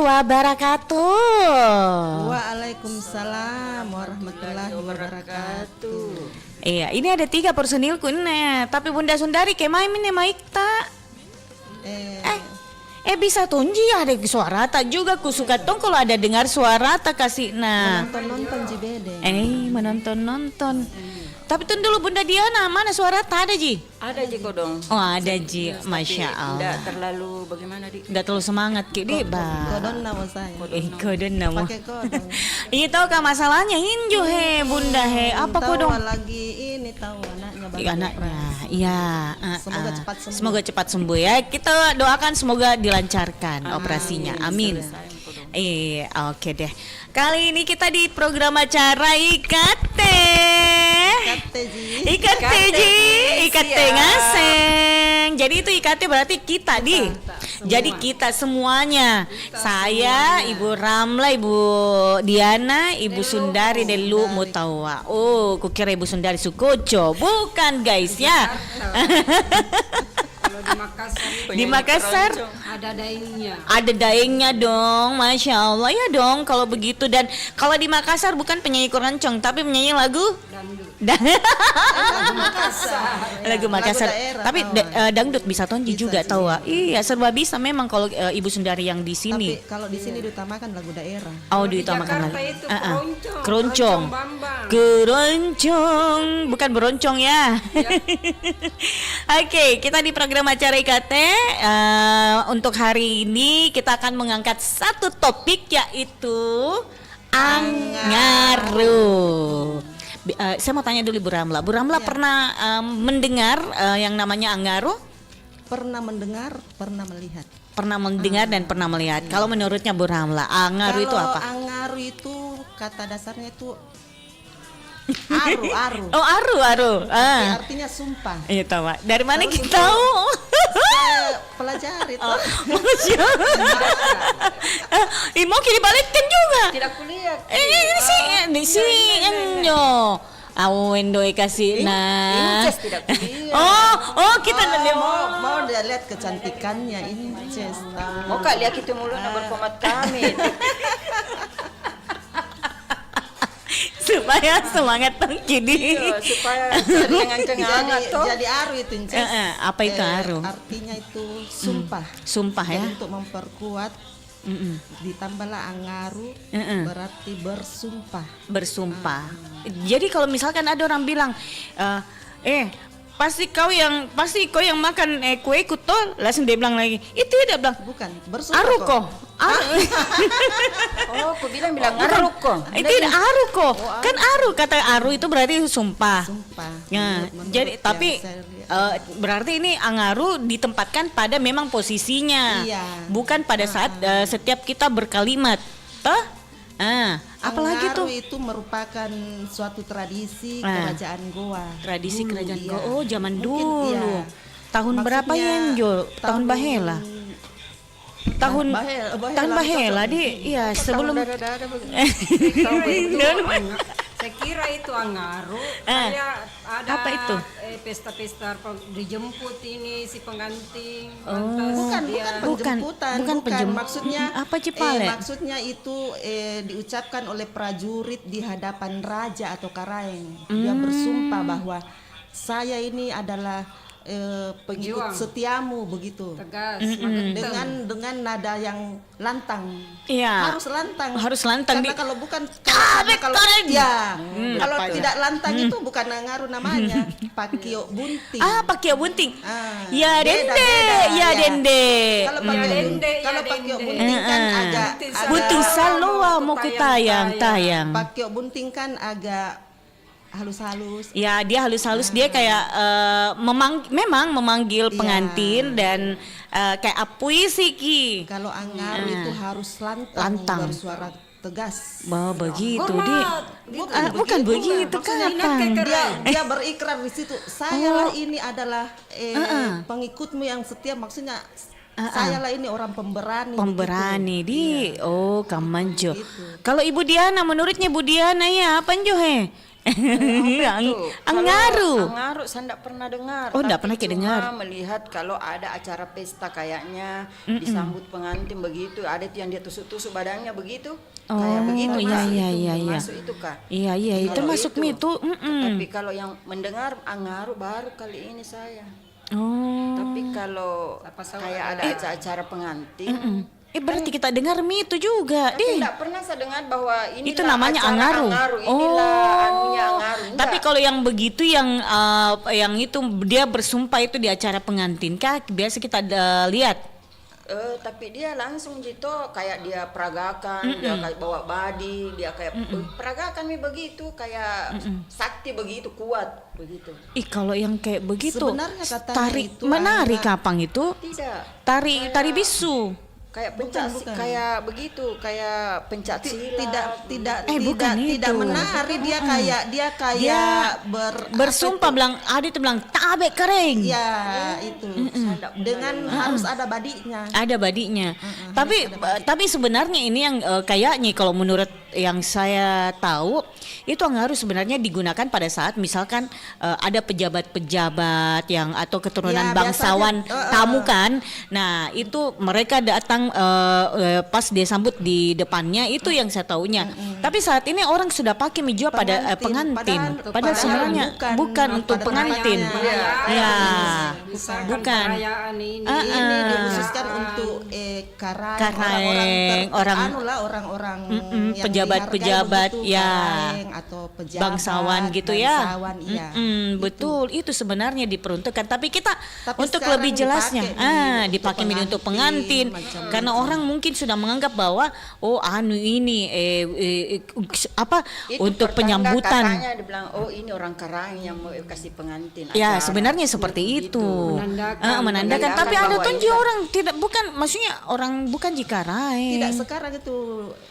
wabarakatuh. Waalaikumsalam warahmatullahi wabarakatuh. Iya, ini ada 3 personilku nih. Tapi Bunda Sundari kemai mine maikta. Bisa tunji ada suara tak juga ku suka tong kalau ada dengar suara tak kasih Menonton Jibede. Menonton. Tapi tunggu dulu Bunda Diana, mana suara tak ada Ji? Ada Ji kodong. Oh ada Ji, Masya Allah. Tidak terlalu bagaimana Di? Nggak terlalu semangat Ki Kodon nama saya. Kodon nama. Pakai kodon. Iya tahu kah masalahnya Hinju Bunda Apa kodong? Lagi ini tahu anaknya baru Anaknya. operasi. Iya. Semoga cepat sembuh. Semoga cepat sembuh ya. Kita doakan semoga dilancarkan operasinya. Amin. Oke deh. Kali ini kita di program acara IKT. IKT ngaseng. Jadi itu IKT berarti kita di. Jadi kita semuanya. Saya, Ibu Ramla, Ibu Diana, Ibu Sundari Delu Mutawa. Oh, kukira Ibu Sundari Sukoco. Bukan guys ya. Kalau di Makassar ada daingnya. Ada daengnya dong, Masya Allah ya dong kalau begitu. Dan kalau di Makassar bukan penyanyi keroncong tapi penyanyi lagu lagu Makassar. Tapi dangdut bisa tonji juga tahu. Iya serba bisa memang kalau Ibu Sundari yang di sini. Tapi kalau di sini diutamakan lagu daerah. Oh diutamakan lagu. Itu keroncong. Keroncong, bukan beroncong ya. Oke, kita di program acara IKT untuk hari ini kita akan mengangkat satu topik yaitu Angaru. Saya mau tanya dulu Bu Ramla. Bu Ramla pernah mendengar yang namanya Angaru? Pernah mendengar, pernah melihat. Pernah mendengar dan pernah melihat. Kalau menurutnya Bu Ramla, Angaru itu apa? Angaru itu kata dasarnya itu aru. Oh aru. Artinya sumpah. Iya tahu. Dari mana kita tahu? Saya pelajari tuh. Mau kini balikin juga. Tidak kuliah. Ini sih enyo. Awen doi kasih Inces tidak kuliah. Oh kita mau dia lihat kecantikannya Inces. Mau kak lihat itu mulu nak berkomat kami. Supaya semangat tong kini. Supaya cengang-cengang atau jadi aru itu Inces. Apa itu aru? Artinya itu sumpah. Sumpah ya. Jadi untuk memperkuat ditambahlah Angaru berarti bersumpah. Jadi kalau misalkan ada orang bilang pasti kau yang makan kue kutol, langsung dia bilang lagi itu dia bilang bukan bersumpah aru kok. aku bilang aru kok. Itu aru kok. Kan aru kata aru itu berarti sumpah. Ya, jadi tapi berarti ini Angaru ditempatkan pada memang posisinya. Iya. Bukan pada saat setiap kita berkalimat. Toh? Apalagi Angaru tuh? itu merupakan suatu tradisi kerajaan Goa. Tradisi Dulu, kerajaan iya. Goa. Oh, zaman Mungkin, dulu. iya. Tahun berapa ya, Jo? Tahun Bahela. Tahun Bahela di iya sebelum Saya kira itu Angaru. Kayak ada apa itu? Pesta-pesta dijemput ini si pengantin. Bukan penjemputan. Maksudnya apa Cipale? Maksudnya itu diucapkan oleh prajurit di hadapan raja atau karaeng. Dia bersumpah bahwa saya ini adalah pengikut setiamu begitu. Tegas. Dengan nada yang lantang. Iya. Harus lantang. Karena kalau bukan kalau tidak lantang itu bukan Angaru namanya. Pakio bunting. Pakio bunting. Ya dende. Kalau pakio bunting kan agak bunting salua mau kutayang. Pakio bunting kan agak halus-halus. Ya dia halus-halus dia kayak memang memanggil pengantin dan kayak puisi ki. Kalau Angaru itu harus lantang. Bersuara tegas. Begitu bukan begitu kan. Dia berikrar di situ. Saya lah ini adalah pengikutmu yang setia. Maksudnya saya lah ini orang pemberani di. Oh kamanjo. Kalau Ibu Diana menurutnya Ibu Diana ya apa Jo Angaru. Angaru saya tidak pernah dengar. Oh, nggak tapi pernah cuma dengar. melihat kalau ada acara pesta kayaknya disambut pengantin begitu, ada tuh yang dia tusuk-tusuk badannya begitu. Kayak begitu iya, Kak. iya, Itu iya, iya. masuk itu Kak. Iya, itu Kalau masuk itu. Mi itu. Tapi kalau yang mendengar angaru baru kali ini saya. Oh. Tapi kalau kayak ada acara pengantin, Berarti kita dengar Mi itu juga, tapi deh. tidak pernah saya dengar bahwa inilah Itu namanya acara angaru. inilah anunya angaru. Tapi Enggak. kalau yang begitu yang itu dia bersumpah itu di acara pengantin kah? Biasa kita lihat. Tapi dia langsung gitu kayak dia peragakan, dia kayak bawa badi, dia kayak peragakan begitu, kayak sakti begitu kuat begitu. Kalau yang kayak begitu, Sebenarnya katanya tari itu menari adalah- kapang itu Tidak. tari bisu. Kayak pencak bukan. kayak begitu, kayak pencak silat. Tidak bukan tidak itu. menari, dia kayak Dia bersumpah apa bilang, ada itu bilang tabe kering. itu? Ya itu dengan harus ada badinya. Ada badinya. Tapi sebenarnya ini yang kayaknya kalau menurut yang saya tahu itu harus sebenarnya digunakan pada saat misalkan ada pejabat-pejabat yang atau keturunan Ya, bangsawan biasanya, tamu kan. Nah, itu mereka datang pas dia sambut di depannya itu yang saya tahunya. Tapi saat ini orang sudah pakai meja pada pengantin. Padahal sebenarnya bukan untuk pada pengantin. tempatnya. Ya. Misalkan Bukan. perayaan ini. Ini dikhususkan untuk Karang, orang-orang yang pejabat-pejabat, dihargai begitu, ya. karang atau pejabat Bangsawan gitu ya. bangsawan, iya. Betul, itu sebenarnya diperuntukkan. Tapi kita Tapi untuk sekarang lebih jelasnya, dipakai dipakai untuk pengantin. macam Karena orang mungkin sudah menganggap bahwa ini apa Itu untuk pertanda penyambutan. Katanya dibilang ini orang Karang yang mau kasih pengantin. Ya, acara. sebenarnya seperti itu. Menandakan. Menandakan. Tapi ada bahwa tuh itu- orang tidak, bukan, maksudnya orang bukan Jikarai. Tidak sekarang itu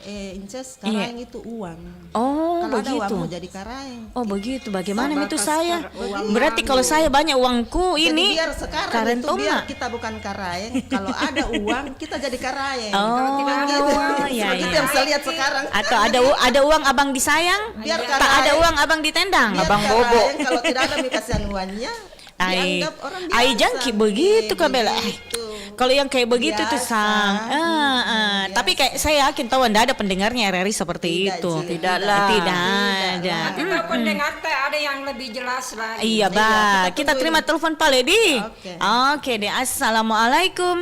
Inces, karang itu uang. Oh, Kalau ada begitu. uangmu jadi karang. Oh begitu, bagaimana itu Sebatas saya? uang Berarti kalau saya banyak uangku ini Jadi biar sekarang karen itu biar toma. kita bukan karaeng, kalau ada uang kita jadi karaeng. Oh, tidak ada Gitu. uang, ya, Seperti ya. itu yang saya lihat sekarang. Atau ada uang abang disayang, Biar tak ada karaeng. uang abang ditendang. Biar Abang karaeng, bobo. kalau tidak ada kasihan uangnya, Ai, dianggap orang biasa. ai jangki begitu kabela. Begitu. Kalau yang kayak begitu tuh Biasa. sang. Tapi kayak saya yakin tahu Anda ada pendengarnya RRI seperti Tidak, itu. Ci. Tidaklah. Tidak ada. Nanti kalau pendengar teh ada yang lebih jelas lagi. Iya, Bah. Kita tungguin. terima telepon Pak Ledi. Oke. Oke deh. Assalamualaikum.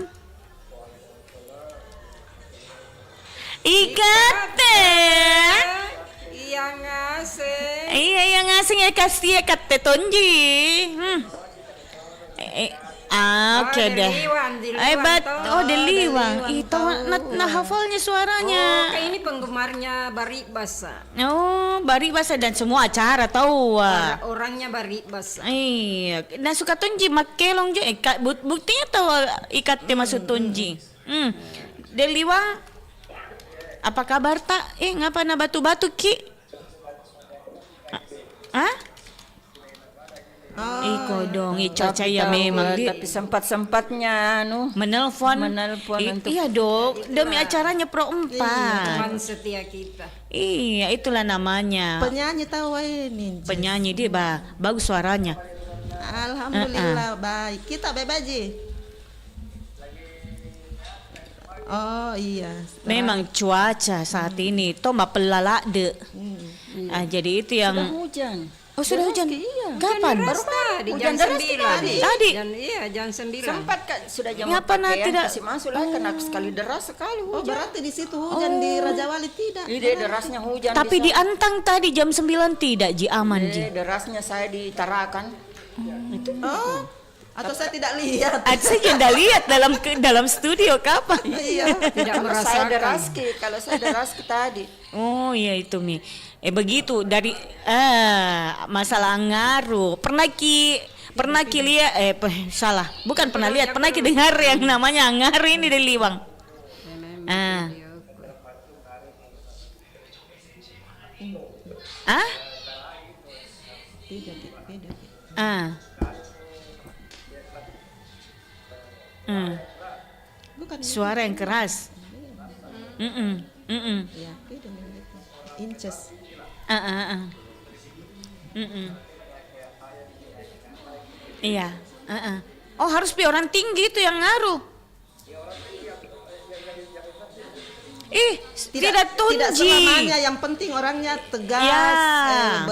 Ikate. Iya ngasih. Iya yang ngasih ya kasih ya kate tonji. Oke Oh, deh. Deliwan, Deliwan, toh. Oh Deliwang. Deliwang, Itu nah hafalnya suaranya. Oh, kayak ini penggemarnya Barik Basa. Oh, bari bahasa dan semua acara tahu. Orangnya Barik Basa. Iya, nah suka tonji makelong jo. Buktinya tahu ikat masuk tonji. Deliwang, apa kabar tak? Ngapa na batu-batu ki? Hah? Iko dong, cuaca ya memang di tapi sempat-sempatnya menelpon. untuk Iya dong, demi acaranya Pro 4. Teman setia kita. Iya, itulah namanya. Penyanyi tahu ini. Penyanyi dia bagus suaranya. Alhamdulillah baik. Kita bebaji. Oh iya. Memang cuaca saat ini toh pelala de. Jadi itu yang sudah hujan. Oh sudah hujan. Iya. Kapan? Baru tadi Hujan jam deras 9. Tadi? Jam 9. Sempat Kak, sudah jam Ngapa nah pakaian tidak- kasih masuk lah karena sekali deras sekali Oh hujan. berarti di situ hujan di Raja Wali tidak. Ide derasnya hujan. Tapi di sana. Antang tadi jam 9 tidak Ji aman Ji. Derasnya saya di Tarakan. Oh, atau saya tidak lihat. Saya sudah lihat dalam studio kapan? Iya. Tidak Kalau saya merasakan. deraski, kalau saya deraski tadi. Oh iya itu Mi. Begitu dari masalah ngaruh. Pernah ki lihat salah. Bukan pernah lihat, pernah ki dengar yang namanya ngaruh ini dari Liwang. Ah? Tidak, beda. Ah. Bukan Suara yang keras. ya, beda. Inces. Mm-mm. Iya. Oh harus pi orang tinggi itu yang ngaruh. Tidak tunji. Tidak selamanya, yang penting orangnya tegas, Ya.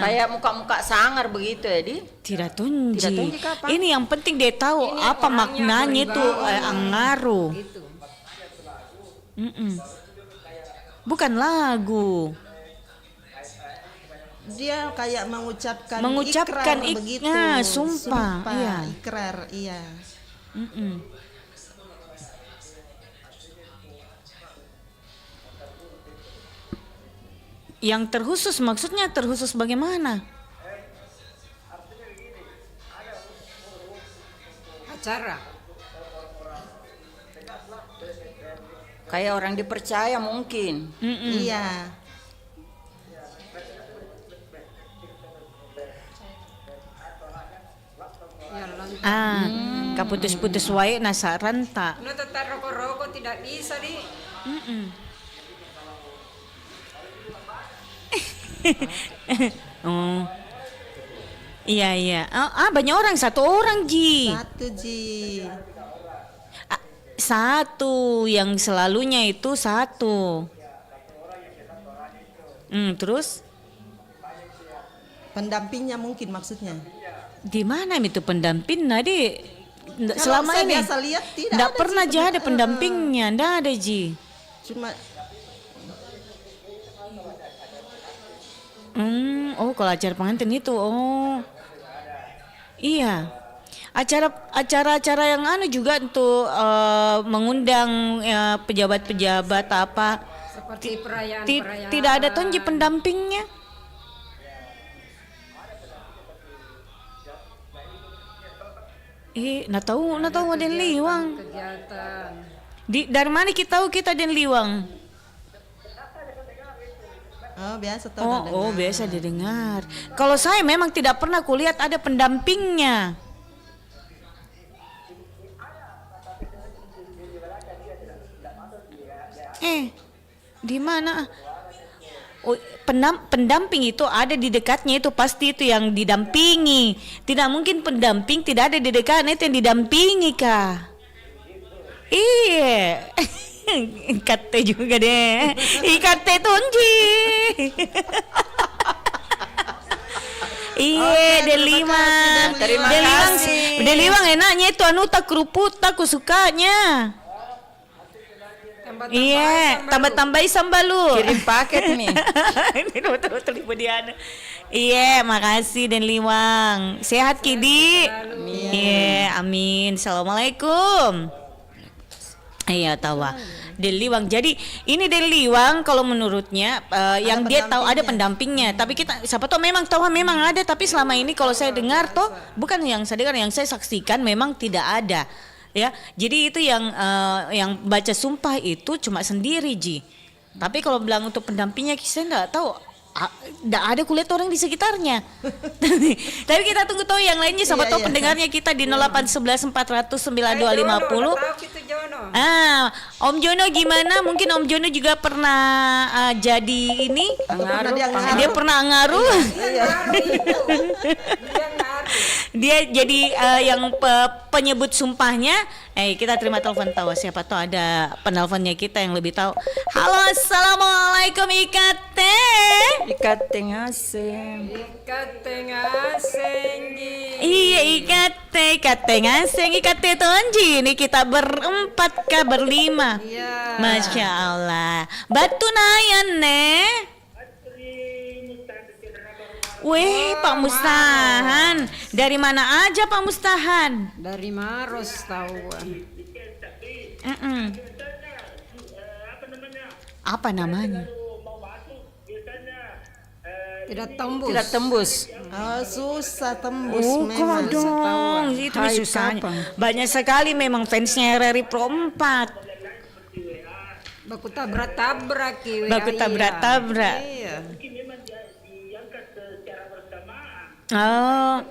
Kayak muka-muka sangar begitu ya, Di. Tidak tunji. Tidak tunji kapan? Ini yang penting dia tahu Ini apa orangnya maknanya itu berwibawa. ngaruh. Gitu. Bukan lagu. Dia kayak mengucapkan Mengucapkan ikrar begitu. sumpah, iya. Ikrar, iya. Mm-mm. Yang terkhusus maksudnya terkhusus bagaimana? Acara. Kayak orang dipercaya mungkin. Iya. Ya lanjut. Kaputus-putus wae nasaran tak. Nah, tetap rokok-rokok tidak bisa, Di. Oh. Iya. Banyak orang, satu orang Ji. Satu Ji. Satu yang selalunya itu satu. Terus Pendampingnya mungkin maksudnya. di mana itu pendamping Nadi? Kalau Selama saya ini biasa lihat tidak nggak ada pernah Ji, aja ada pendampingnya, nggak ada Ji. Cuma Oh kalau acara pengantin itu, oh iya. Acara-acara yang juga untuk mengundang pejabat-pejabat apa. Seperti perayaan. Tidak ada tonji pendampingnya. Nak tahu ada liwang. Kegiatan. Dari mana kita tahu kita ada liwang? biasa tahu. Oh biasa didengar. Kalau saya memang tidak pernah kulihat ada pendampingnya. Di mana? Oh, pendamping itu ada di dekatnya, itu pasti itu yang didampingi. Tidak mungkin pendamping tidak ada di dekatnya, itu yang didampingi kah? Iya. Ikate juga deh. Ikate tunji. Iya, Deliwang. Terima kasih. Deliwang enaknya itu anu tak keruput, aku sukanya. Iya, tambah-tambahi sambal lu. Kirim paket nih. Ini betul-betul Ibu Diana. Iya, makasih Den Liwang. Sehat Kidi. Iya, amin. Assalamualaikum. Iya, tawa. Den Liwang. Jadi ini Den Liwang kalau menurutnya yang dia tahu ada pendampingnya. Tapi kita siapa tahu memang tahu memang ada, tapi selama ini kalau saya dengar toh bukan yang saya dengar, yang saya saksikan memang tidak ada. Ya, jadi itu yang baca sumpah itu cuma sendiri Ji. Tapi kalau bilang untuk pendampingnya saya enggak tahu. Enggak ada kulihat orang di sekitarnya. Tapi kita tunggu tahu yang lainnya, siapa tahu pendengarnya kita di 0811 400 9250. Om Jono gimana? Mungkin Om Jono juga pernah jadi ini. Dia pernah ngaruh. Dia jadi yang penyebut sumpahnya. Kita terima telepon, tahu siapa tahu ada penelponnya kita yang lebih tahu. Halo, assalamualaikum Ikate. Ikate ngaseng. Iya, Ikate ngaseng, Ikate tonji. Ini kita berempat kah, berlima. Iya. Masya Allah. Batu nayan nih. Wih, Pak Mustahan. Dari mana aja Pak Mustahan? Dari Maros tahu. Apa namanya? Tidak tembus. Tidak tembus. Susah tembus Kok memang. dong, itu Hai, susahnya. kapan? Banyak sekali memang fansnya RRI Pro 4. Baku tabrak-tabrak. Baku tabrak-tabrak. Iya. Oh,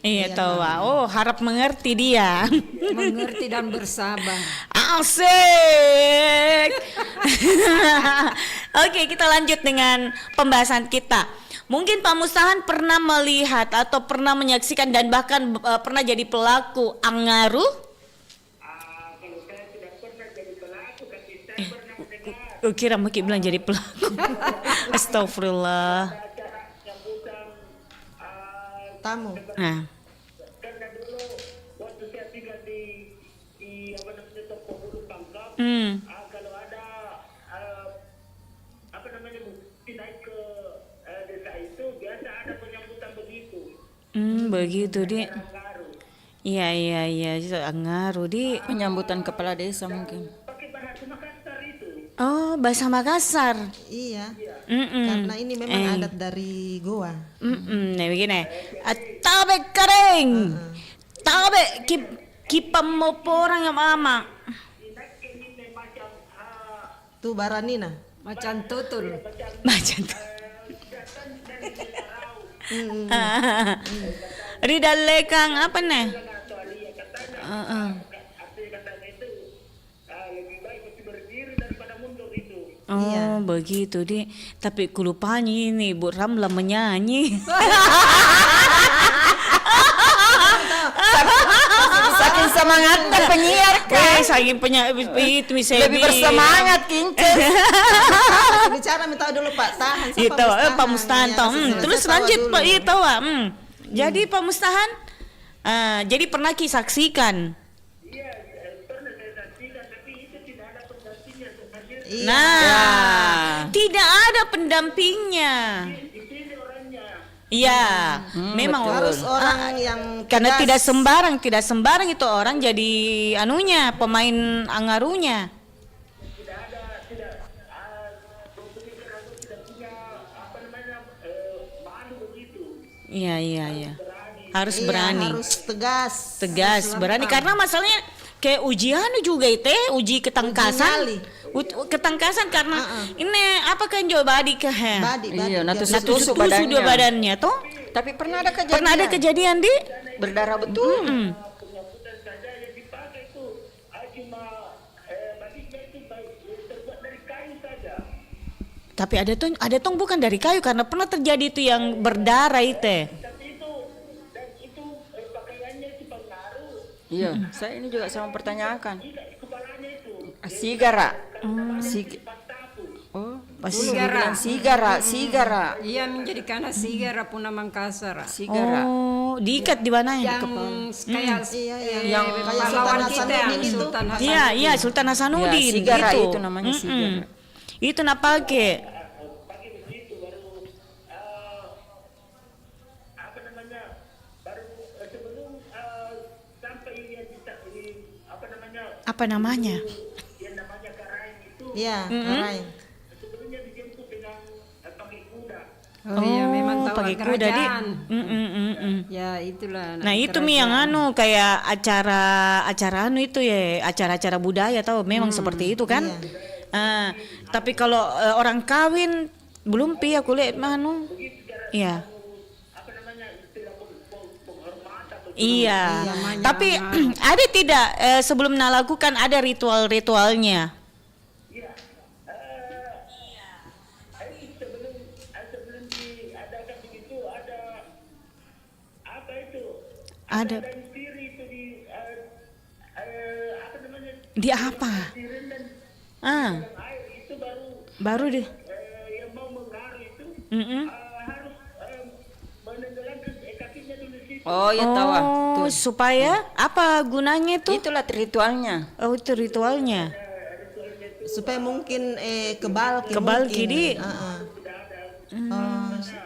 Iya tahu. Oh, harap mengerti dia. Mengerti dan bersabar. Asik. Oke, kita lanjut dengan pembahasan kita. Mungkin Pak Mustahan pernah melihat atau pernah menyaksikan dan bahkan pernah jadi pelaku angaru? Kalau saya tidak pernah jadi pelaku, tapi saya pernah mendengar Kira Maki bilang jadi pelaku. Astagfirullah. acara sambutan Tamu. Nah, karena dulu waktu saya tinggal di apa namanya toko bulu pangkap, kalau ada apa namanya naik ke desa itu biasa ada penyambutan begitu. begitu di. Baru Iya, itu angaru di. Penyambutan kepala desa mungkin. pakai bahasa Makassar itu. Oh, bahasa Makassar. Iya. Mm-mm. Karena ini memang adat dari Goa. Nah begini, tabe kering, tabe kipam mau porang yang mama. Tuh Baranina. Macam tutul. Macam tu. Rida lekang apa nih? Artinya katanya itu lebih baik mesti berdiri daripada mundur itu. Oh begitu di. Tapi kulupanya ini Bu Ramla menyanyi. Saking semangatnya penyiar Weh, saking itu bisa lebih bersemangat kinces. Bicara minta dulu Pak, tahan sama Itu Pak Mustahan Ya, toh. selesai Terus tawa lanjut dulu. Pak itu Jadi Pak Mustahan, jadi pernah saksikan. Iya, pernah saya saksikan, tapi itu tidak ada pendampingnya hadir Iya. Nah, tidak ada pendampingnya. di sini orangnya. Iya, memang Harus orang yang karena tegas. tidak sembarang itu orang jadi anunya, pemain angarunya. Tidak ada, pemikir aku tidak punya apa namanya malu begitu. Iya. Harus Iya, berani. harus tegas. Tegas, berani karena masalahnya kayak ujian juga itu uji ketangkasan. nyali. Ketangkasan karena ini apa kan coba badi ke Badi. Iya, biar natu dia- setusuk tusuk dua badannya. badannya toh. Tapi pernah ada kejadian. Pernah ada kejadian di? Berdarah betul. Penyambutan saja yang dipakai itu cuma batiknya itu terbuat dari kayu saja. Tapi ada tong bukan dari kayu karena pernah terjadi itu yang berdarah itu. Tapi itu dan itu pakaiannya itu pengaruh. Iya, saya ini juga sama pertanyakan. Tidak di kepalanya itu Sigara. pastapu. Oh, Sigara. sigara. Ia menjadi karena sigara Puna Mangkasar. Sigara. Oh, diikat di mana ya? Yang kayak Iya, Yang kayak pahlawan Sultan kita yang Hasanuddin itu. Sultan Hasanuddin. Iya, Sultan Hasanuddin. Ya, sigara gitu. itu namanya sigara. Itu napake. Pakai begitu baru apa namanya baru sebelum sampai yang apa namanya Apa namanya? yang namanya karaeng itu Iya, karai. sebelumnya dijemput dengan pakai kuda. Oh iya, memang tahu pakai kuda di. kerajaan. Mm. Ya itulah. Nah itu mi yang anu kayak acara anu itu ya acara-acara budaya tahu memang seperti itu kan. Tapi kalau orang kawin belum pi aku lihat anu. Iya. Apa namanya istilah penghormatan Iya. Tapi ada tidak sebelum melakukan ada ritual-ritualnya? sebelum diadakan begitu ada apa itu Ada dan diri itu di apa namanya di apa? direndam air itu Baru deh. yang mau mengaruh itu harus menenggelamkan kakinya dulu situ. Oh, ya tahu. ah. Oh, supaya apa gunanya itu? Itulah ritualnya. Oh, itu ritualnya. Supaya mungkin kebal Di.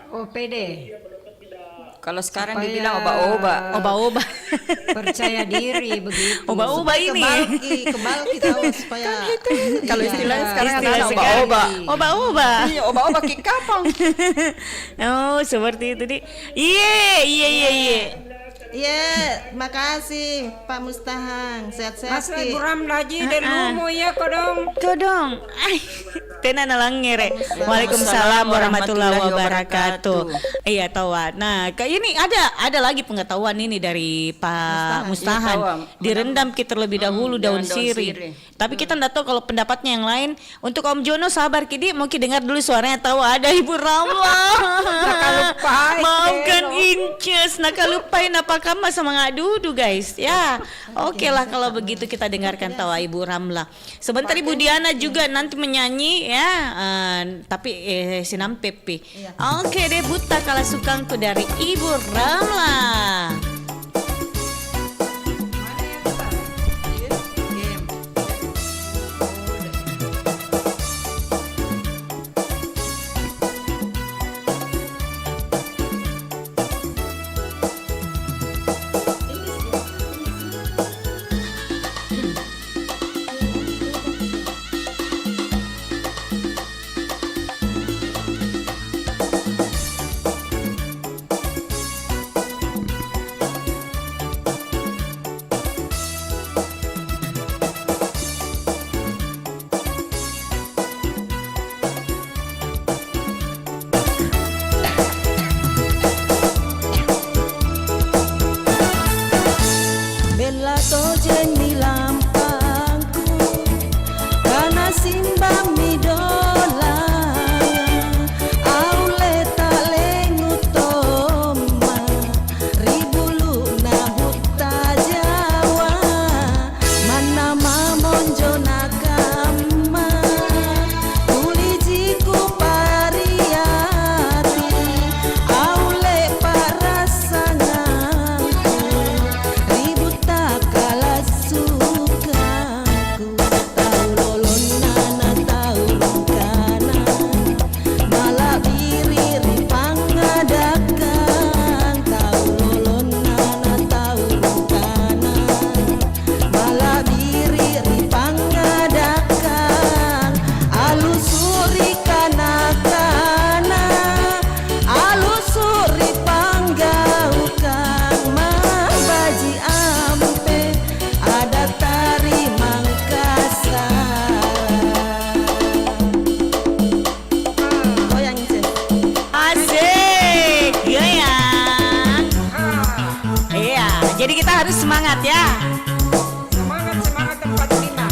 Oh pede. Kalau sekarang Supaya- dibilang oba-oba. Oba-oba. Percaya diri begitu. Oba-oba ini. Kebalki tahu supaya Kalau istilahnya sekarang Istilah ada sekarang. oba-oba. Oba-oba. Iya, oba-oba ki kapang. Oh, seperti itu di. Iya. Iya, makasih Pak Mustahang. Sehat-sehat Masa Ki. Ibu Ramla aja dari lumo ya kodong. Kodong. Ay, tenan alang ngere. Waalaikumsalam warahmatullahi wabarakatuh. Iya tawa. Nah, kayak ini ada lagi pengetahuan ini dari Pak Mustahan. Iya, tahu. Direndam kita terlebih dahulu daun daun sirih. sirih. Tapi kita nggak tahu kalau pendapatnya yang lain. Untuk Om Jono sabar Kidi, mau kita dengar dulu suaranya tahu ada Ibu Ramla. Nakalupain, Maafkan Eno. Inces, nakalupain apa kamu sama ngadudu guys. Ya, oke lah kalau begitu kita dengarkan tawa Ibu Ramla. Sebentar Ibu Diana juga nanti menyanyi ya, tapi sinam Pepe. Oke deh, buta kala sukangku dari Ibu Ramla. Bella tojen mi lampangku karena simbang mi dola aule talengu toma ribulu na hutta Jawa mana mamonjo nakama ulijiku pariati aule parasanganku ribut tak kalah sukaku tahu lolon nana tahu lungkana malah biriri pangadakan tahu lolon nana tahu lungkana malah biriri pangadakan alusuri kana alusuri panggaukan mah baji ampe ada tari Mangkasar. Goyang Inces. Asik, goyang. Iya, jadi kita harus semangat ya. Semangat semangat 45.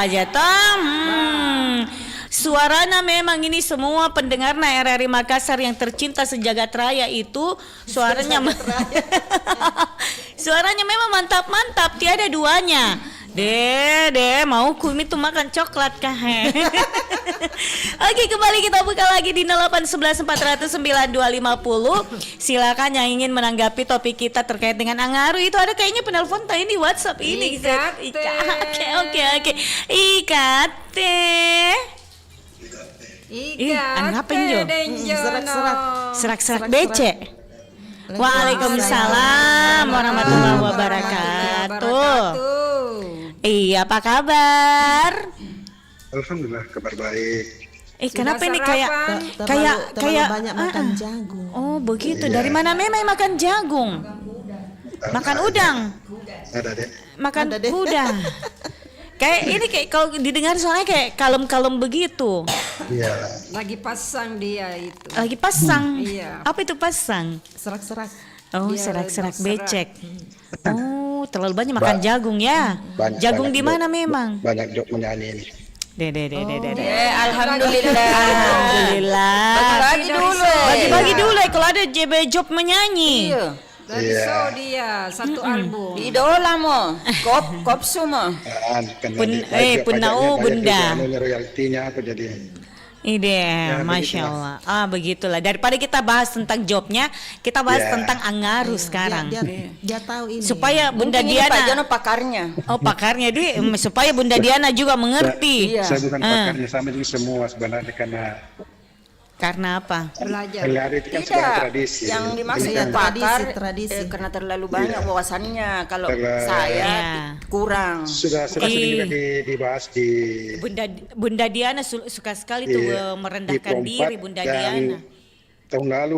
aja toh. Suaranya memang ini semua pendengar RRI Makassar yang tercinta sejagat raya itu suaranya suaranya memang mantap-mantap, tiada duanya. Deh, mau Kumi tuh makan coklat kah? Oke, kembali kita buka lagi di 0811 400 9250. Silakan yang ingin menanggapi topik kita terkait dengan Angaru itu. Ada kayaknya penelpon tadi di WhatsApp ini. Oke. Ikate. Ngapain Jo? Serak-serak becek. Waalaikumsalam warahmatullahi wabarakatuh. Iya, apa kabar? Alhamdulillah, kabar baik. Kenapa ini kayak banyak makan jagung. Oh, begitu. Dari mana memang makan jagung? Makan udang. Ada deh. Makan udang. Kayak kalau didengar soalnya kayak kalem-kalem begitu. Iya. Lagi pasang dia itu. Lagi pasang. Iya. Apa itu pasang? Serak-serak. Oh, Dia serak-serak berserak. becek. Oh, terlalu banyak makan jagung ya. Jagung di mana memang? Banyak jok menyanyi ini. Deh. Alhamdulillah. Alhamdulillah. Bagi dulu. Bagi-bagi dulu kalau ada JB Job menyanyi. Iya. Dari show dia satu album. Idola mo. Kopsu mo. Punau bunda. Royaltinya apa jadi? Ide, masya Allah. Begitulah. Daripada kita bahas tentang jobnya, kita bahas tentang Angaru sekarang. Dia tahu ini. Supaya Bunda Mungkin ini Pak Jono Diana, pakarnya. pakarnya dia, supaya Bunda Diana juga mengerti. Iya. Saya bukan pakarnya, sama juga semua sebenarnya Karena apa? Belajar. Angaru itu kan sebagai Tidak, tradisi. yang dimaksud Iya, pakar tradisi. karena terlalu banyak wawasannya. Kalau Karena- saya Iya. kurang. Sudah sering juga dibahas di Bunda Diana suka sekali tuh merendahkan di diri Perempat Bunda dan Diana. tahun lalu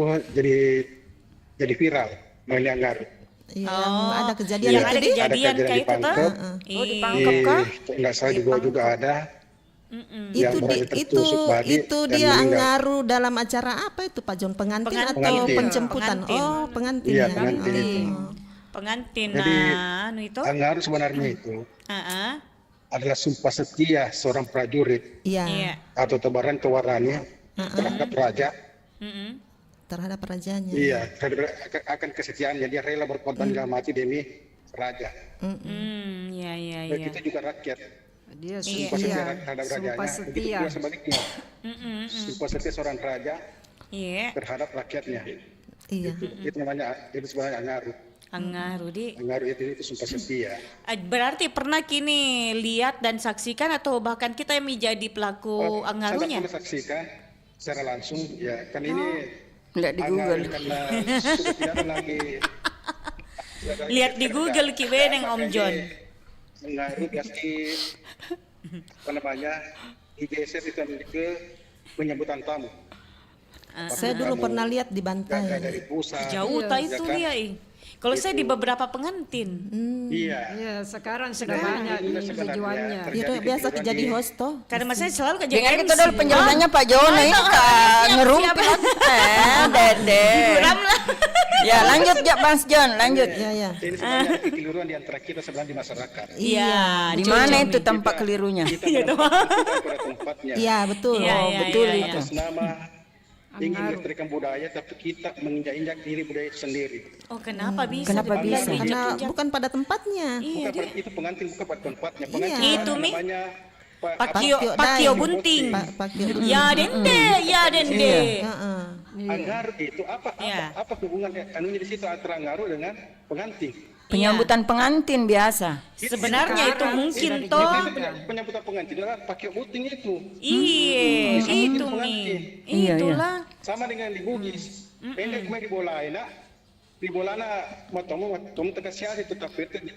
jadi viral mainnya Angaru. Iya, ada kejadian Yang ada tadi. kejadian Ada kejadian kayak di itu tuh. Pangkep. Oh, ditangkap kah? Nggak salah juga ada. Itu berada itu tertusuk badi itu dan dia meninggal. Angaru dalam acara apa itu Pak Jon, pengantin atau Pengantin. penjemputan? Pengantin. Oh, pengantin. Iya, ya. pengantin itu. Pengantin Jadi, itu. Angaru sebenarnya itu Heeh. adalah sumpah setia seorang prajurit Iya, Iya. atau tebaran tawarannya terhadap raja. Mm-mm. terhadap rajanya. Iya, akan kesetiaannya, dia rela berkorban dalam mati demi raja. Iya. Begitu juga rakyat. Dia Sumpah setia terhadap sumpah rajanya. Begitu setia. juga sebaliknya. Sumpah setia seorang raja Iya. terhadap rakyatnya. Iya. Itu namanya, itu sebenarnya Angaru. Angaru di. Angaru itu sumpah setia. Berarti pernah kini lihat dan saksikan atau bahkan kita yang menjadi pelaku Saya Angarunya? pernah saksikan secara langsung, ya kan ini Lihat di Angaru Google. karena sudah tidak ada lagi. Lihat di Google Kibeneng Om John. Angaru kasih apa namanya digeser itu ke penyambutan tamu. Saya dulu pernah lihat di Jaga Bantai. dari pusat. Jauh tak itu kan? dia. Kalau saya di beberapa pengantin. Iya. Ya, sekarang sudah banyak tujuannya. Itu biasa jadi host toh. Karena saya selalu kerja Dengan MC. kita dulu penjelasannya Pak Jono ini ngerumpit. Dede. Buram lah. Ya lanjut ya Bang John, lanjut. Iya, iya. Ini sebenarnya kekeliruan di antara kita sebenarnya di masyarakat. Iya. Di mana itu tempat kelirunya? Kita pada tempatnya. Iya, betul. Iya, Oh, iya, betul iya, itu. Atas nama ingin melestarikan budaya, tapi kita menginjak-injak diri budaya itu sendiri. Oh, kenapa bisa? Kenapa demikian? bisa? Karena Injak-injak. bukan pada tempatnya. Iya dia. Itu pengantin bukan pada tempatnya. Pengantin Iya. Itu, Mi. namanya Pakio Dai. bunting. Pak Kio. Ya dende, ya dende. Heeh. Angaru itu Iya. apa hubungan anunya di situ antara Angaru dengan pengantin? Penyambutan pengantin biasa. Sebenarnya itu mungkin Itu toh. penyambutan pengantin adalah pakai puting itu. Iya, itu pengantin. Mi. Iya, iya. Itulah. Sama dengan di Bugis. Pendek main di Bolaina. Di Bolana matomo terkasih itu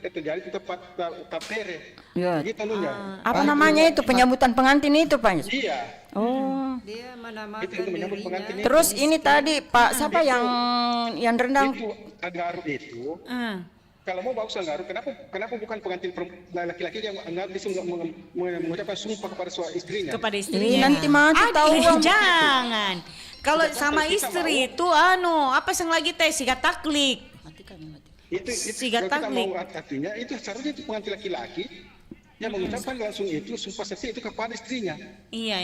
terjadi itu tapere. Ya. Gitu nunya. Apa namanya itu penyambutan pengantin itu Pak? Iya. Oh. Dia menamakan Itu menyambut dirinya. pengantin itu. Terus ini tadi Pak siapa yang rendang? Itu Angaru itu. Kalau mau bagus Angaru, kenapa bukan pengantin laki-laki yang Angaru bisa mengucapkan sumpah kepada suami istrinya? Kepada Ini istrinya. nanti mati tahu. Jangan. Kalau sama istri itu apa yang lagi teh sikat taklik. Itu Sigat kalau kita taklik. mau artinya itu seharusnya itu pengantin laki-laki Dia mengucapkan langsung itu sumpah setia itu kepada istrinya. Iya.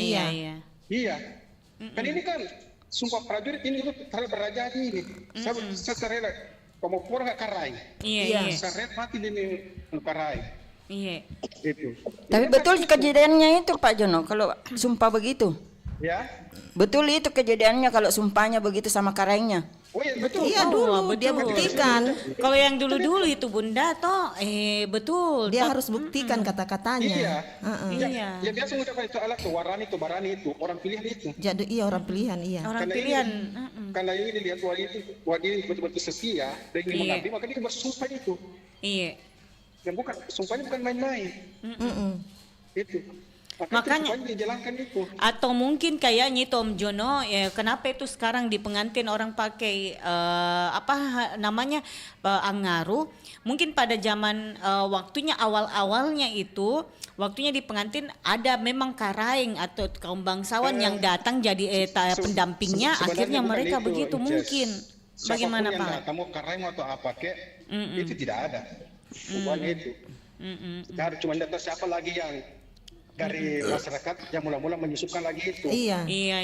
Iya. Kan ini kan sumpah prajurit ini itu terhadap raja ini. Saya rela kamu kurang nggak karai. Iya. Saya rela mati demi karai. Iya. Itu. Tapi betul kejadiannya itu Pak Jono kalau sumpah begitu. Ya. Betul itu kejadiannya kalau sumpahnya begitu sama karengnya. Oh iya betul. Iya dulu dia buktikan. Kalau yang dulu-dulu itu Bunda toh betul. Dia harus buktikan kata-katanya. Iya. Iya. Ya biasa mengucapkan itu alat tuh warani itu barani itu orang pilihan itu. Jadi iya orang pilihan iya. Orang Karena pilihan. Karena ini dilihat bahwa dia betul-betul setia dan ingin mengabdi, maka dia bersumpah itu. Iya. Dan sumpahnya bukan main-main. Itu. Makanya sumpahnya dijalankan itu. atau mungkin kayaknya itu Om Jono kenapa itu sekarang di pengantin orang pakai namanya angaru, mungkin pada zaman waktunya awal-awalnya itu waktunya di pengantin ada memang karaeng atau kaum bangsawan yang datang jadi pendampingnya, akhirnya bukan mereka itu, begitu Inces. mungkin. Bagaimana Siapapun yang Pak? datang, mau karaeng atau apa kek, itu tidak ada. Bukan itu. Harus cuma data siapa lagi yang dari masyarakat yang mula-mula menyusupkan lagi itu. Iya. Iya.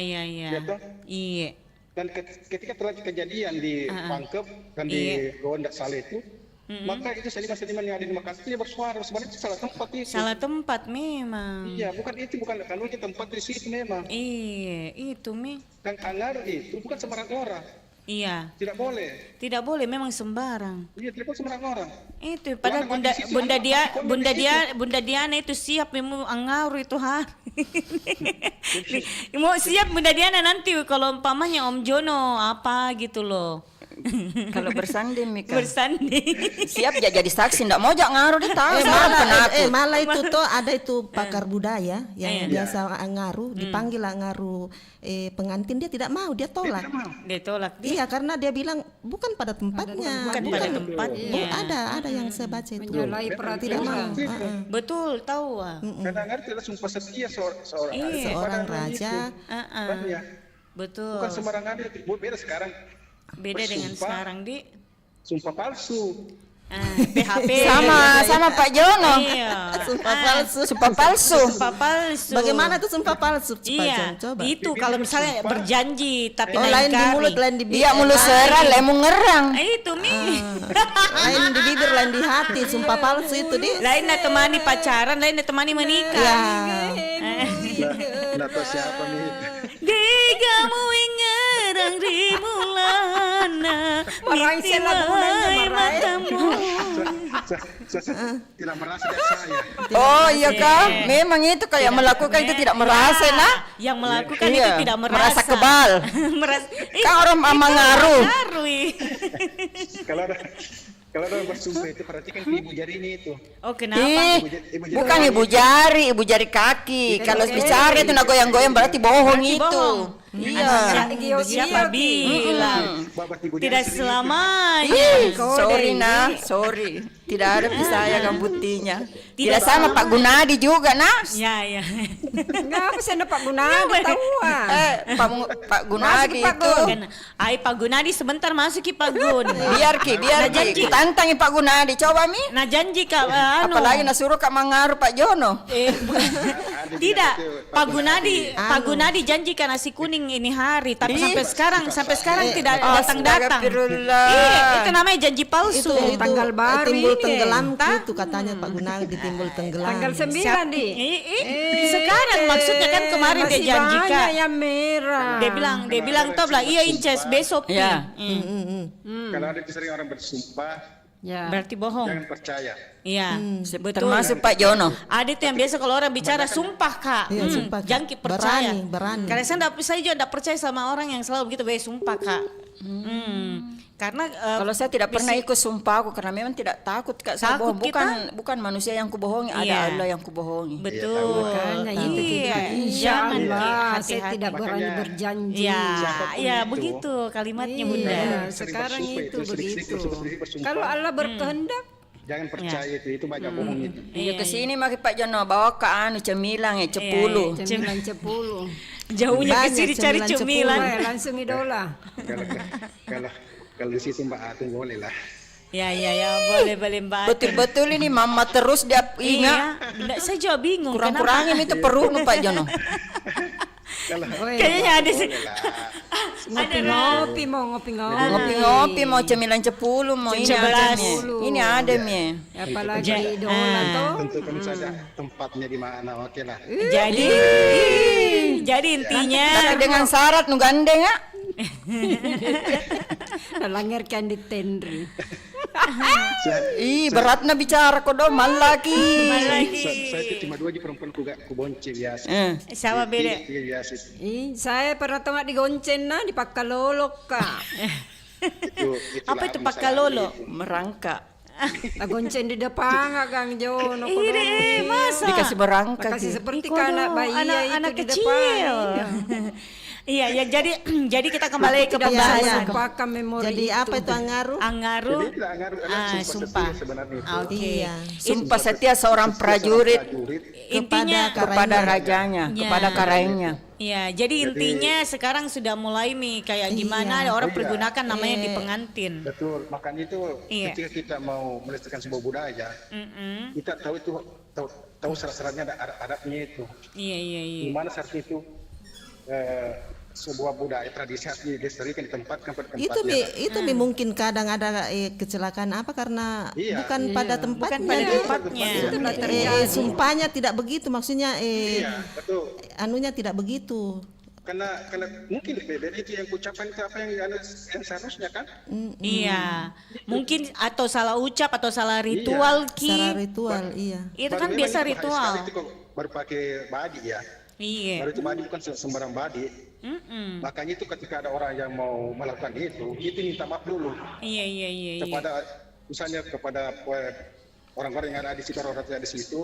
Ya toh? Iya. Dan ketika terjadi kejadian di Pangkep dan di Gondak Saleh itu, maka itu seniman-seniman yang ada di Makassar dia bersuara sebenarnya itu salah tempat itu. Salah tempat memang. Iya, bukan kanunya tempat di situ memang. Iya, itu Mi. Dan angar itu bukan sembarang orang. Iya. Tidak boleh. Tidak boleh memang sembarang. Iya, tidak boleh sembarang orang. Itu padahal Orang mati di situ, Bunda Diana itu siap memang angaru itu hari. Mau siap Bunda Diana nanti kalau umpamanya Om Jono apa gitu loh. Kalau bersanding Mika. Bersanding. Siap jadi saksi, enggak mau ngaruh dia tahu sama penakut. Malah itu tuh ada itu pakar budaya yang Iya. biasa ngaruh dipanggil ngaruh pengantin dia tidak mau, dia tolak. Dia tolak. Iya karena dia bilang bukan pada tempatnya. Bukan pada tempatnya. Ada yang saya baca itu. Menyalahi Tidak peraturan. mau. Betul tahu. Karena angar itu adalah sumpah setia seorang Seorang raja. Ya. Betul. Bukan sembarangan itu. Beda sekarang. Beda dengan Bersumpah. sekarang di Sumpah palsu. PHP. Sama Pak Jono. Iya. Sumpah palsu. Sumpah palsu. Sumpah palsu. Bagaimana tuh sumpah palsu? Iya. Coba. Itu kalau misalnya Sumpah. berjanji tapi lain di ingkari. mulut, lain di bibir. Iya mulut serah, lemu ngerang. Itu Mi. Lain di bibir, lain di hati. Sumpah palsu itu di. Lain nak temani pacaran, lain nak temani menikah. Ya. Nggak tahu siapa nih. Digamu ingerang rimulana Meraih miti lagu gunanya, wahai meraih. matamu. Saya tidak merasa dari saya. Oh iya kah? Memang itu kayak melakukan itu tidak merasa nak. Yang melakukan Iya, itu tidak merasa. merasa kebal. Merasa. Kan orang mengaruh. Kalau ada bersumpah itu perhatikan ke ibu jari ini itu. Oh kenapa? Bukan ibu jari kaki. Kalau bicara itu nak goyang-goyang berarti bohong Berarti itu. bohong. Iya. Siapa bilang? Babat ibu Tidak jari selamanya. Ih, sorry nah, sorry. Tidak ada saya kan buktinya. Tidak sama Pak Gunadi juga nah. Ya ya. Ngapa sih ada Pak Gunadi tahu ah. Pak Gunadi Masuk, Pak itu. Gun. Ay Pak Gunadi sebentar masuk ki Pak Gun. Biar janji. tantangi Pak Gunadi coba Mi. Nah janji Kak Apalagi nak suruh Kak mengaruh Pak Jono. Tidak, Pak Gunadi janji kan nasi kuning ini hari, tapi sampai sekarang tidak datang-datang. Astagfirullah. Iya, itu namanya janji palsu. Itu Tanggal baru timbul ini. tenggelam itu katanya Pak Gunadi timbul tenggelam. Tanggal 9 di. Sekarang maksudnya kan kemarin dia Masih janjikan. banyak yang merah. Dia bilang toh lah, iya Inces besok. Ya. Kalau ada sering orang bersumpah, Ya. Berarti bohong. jangan percaya. Iya, betul. Termasuk Pak Jono. Ada itu yang biasa kalau orang bicara sumpah Kak. Iya, sumpah, Kak. Jangan percaya. Berani. Karena saya juga tidak percaya sama orang yang selalu begitu, sumpah Kak. Karena Kalau saya tidak pernah ikut sumpah aku karena memang tidak takut Kak saya Takut bohong. kita? Bukan manusia yang kubohongi, Iya. ada Allah yang kubohongi. betul. Makanya itu Iya, Insya jangan Ki, Allah saya hati-hati. tidak berani Makanya- berjanji. Ya, Siapapun ya itu. begitu kalimatnya Bunda. Iya, Sering sekarang bersumpah itu sering begitu. bersumpah. Kalau Allah berkehendak, Jangan percaya itu banyak bohong itu. Iya ke sini maki Pak Jono bawa ke cemilang cepuluh. cemilan 10. Jauhnya ke Banyak sini cari cemilan cemilan. Wah, langsung idola. Kalau kalau di situ Mbak Atung boleh lah. Ya, boleh Mbak. Betul-betul ini mama terus dia ingat. Iya, enggak, saya juga bingung. Kurang-kurangin itu perut Pak Jono. Kayaknya ada sih. Ngopi-ngopi mau ngopi-ngopi. Ngopi-ngopi mau cemilan 10 mau ini 11. ada mie. Ini ada mie. Apalagi idola tuh. Tentukan saja tempatnya di mana, oke lah. Jadi intinya Tapi dengan syarat nu gandeng ya. Langirkan di tendri. Beratnya bicara kok dong mal lagi. Saya itu cuma 2 aja perempuan ku bonceng biasa. sama beda. Iya biasa. Saya pernah tengok di Goncen di Pakalolok kak. Apa itu pakalolo? Merangkak. Lah Goncen di depan Kang Jono. Masa? Dikasih berangkat. Kasih seperti Iko anak dong, bayi anak itu di kecil. depan. Iya, ya jadi kita kembali ke Tidak bisa pembahasan. lupakan memori Jadi apa itu Angaru? Angaru. Jadi tidak ngaruh ada Sumpah. setia sebenarnya itu. Oke. Iya. Sumpah setia seorang prajurit Intinya kepada rajanya, Ya. kepada karainya. ya, jadi intinya sekarang sudah mulai nih kayak gimana ada orang pergunakan namanya di pengantin. Betul, makanya itu Iya. ketika kita mau melestarikan sebuah budaya, kita tahu itu tahu syarat-syaratnya ada adatnya itu. Iya. Gimana syarat itu sebuah budaya tradisi harus dilestarikan ditempatkan pada Itu tempatnya. itu mungkin kadang ada kecelakaan apa karena Iya. bukan pada tempatnya. Bukan pada Jadi, tempatnya. sumpahnya tidak begitu maksudnya Iya, betul. anunya tidak begitu. Karena mungkin beda itu yang ucapan itu apa yang seharusnya kan? Iya. Mungkin atau salah ucap atau salah ritual Secara Ki. ritual, iya. Itu kan Baru biasa memang itu ritual. hari sekali itu kok baru pakai badi ya. Iya. Baru itu badi bukan sembarang badi. Makanya itu ketika ada orang yang mau melakukan itu minta maaf dulu Iya. kepada misalnya kepada orang-orang yang ada di situ, orang yang ada di situ.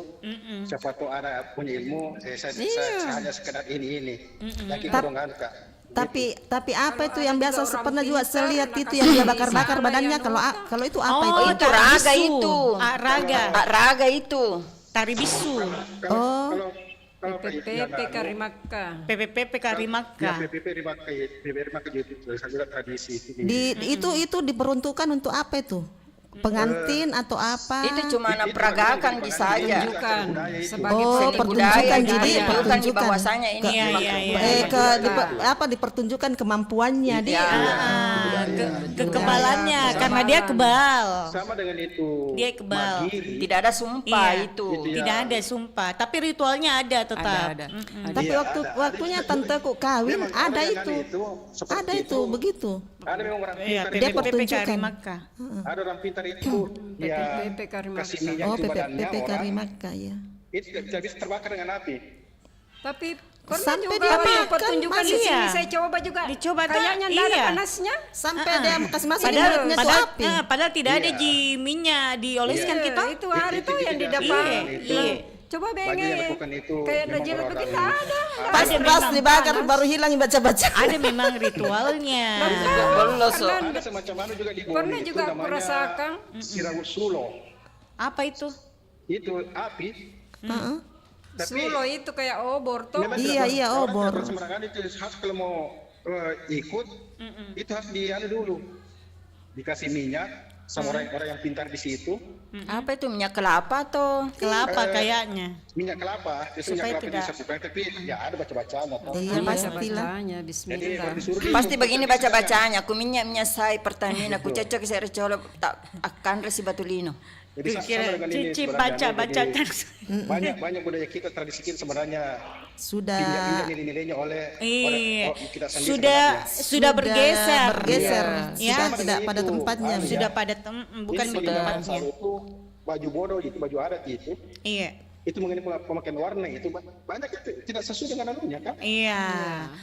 Siapa tahu ada punya ilmu, saya hanya sekedar ini. Yang kita dong kan Kak. Tapi apa itu yang biasa pernah juga saya lihat itu yang dia bakar-bakar badannya kalau itu apa itu? itu raga itu. Raga. Raga itu. Tari bisu. Kalau PPP Karimaka. PPP Karimaka. PPP Rimaka itu juga tradisi itu. Itu diperuntukkan untuk apa itu? Pengantin atau apa? Itu cuma peragakan bisa aja. Tunjukkan sebagai Oh, seni pertunjukan budaya. jadi Tunjukkan di pertunjukan. bahwasanya ini Iya. Dipertunjukkan kemampuannya dia. Kekebalannya karena dia kebal. Sama dengan itu. Dia kebal. Mandiri. tidak ada sumpah Iya. itu. Tidak ada sumpah, tapi ritualnya ada tetap. Ada. Tapi waktunya tanteku kawin Memang ada kebanyakan itu. seperti Ada itu begitu. Ada memang orang Iya, pintar Dia itu. PPP pertunjukan. Karimaka. Ada orang pintar itu ya PPP Karimaka. kasih minyak Oh, di badannya PPP orang Karimaka ya. itu tidak bisa terbakar dengan api. Tapi pernah Sampai juga dia waktu makan, pertunjukan di masih sini ya? saya coba juga. Dicoba, Kayaknya tak? tidak ada Iya. panasnya. Sampai dia kasih masuk di Padahal, mulutnya tuh padahal, api. padahal tidak ada Iya. ji minyak dioleskan kita. Itu hari Itu itu yang di tidak depan. ada itu. Iya. Coba Bagi yang benge. lakukan itu Kayak memang najilat orang-orang begitu yang- ada. Pas dibakar baru hilang baca-baca. Ada memang ritualnya. Bolos. Ada semacam mana juga di Bone Pernah itu juga aku namanya rasakan. Sirawut Sulo. Apa itu? Itu api. Heeh. Tapi Sulo itu kayak obor toh. memang Iya, tidak iya, orang obor. tidak sembarangan itu harus kalau mau ikut itu harus dianu dulu. Dikasih minyak sama orang-orang yang pintar di situ. Apa itu minyak kelapa atau? Kelapa kayaknya. Minyak kelapa, itu minyak Supaya kelapa tidak- disatukan tapi ya ada baca-bacanya toh. Iya pastilah. Bacanya Jadi bismillah. baru disuruh Pasti begini baca-bacanya. Aku minyak saya Pertamina. Aku cocok saya recolo tak akan resi Batulino. Jadi Kira sama dengan ini cici sebenarnya. baca Jadi, banyak budaya kita, tradisi kita sebenarnya Sudah pindah nilai-nilainya oleh Iya. kita sendiri sudah sebenarnya. sudah bergeser. bergeser. Ya. Sudah Sama tidak dengan pada itu. tempatnya. Iya. Sudah pada bukan Jadi di sebagai tempatnya. bangsa itu baju bodoh itu baju adat itu Iya. mengenai pemakaian warna itu banyak itu tidak sesuai dengan anunya kan. Iya.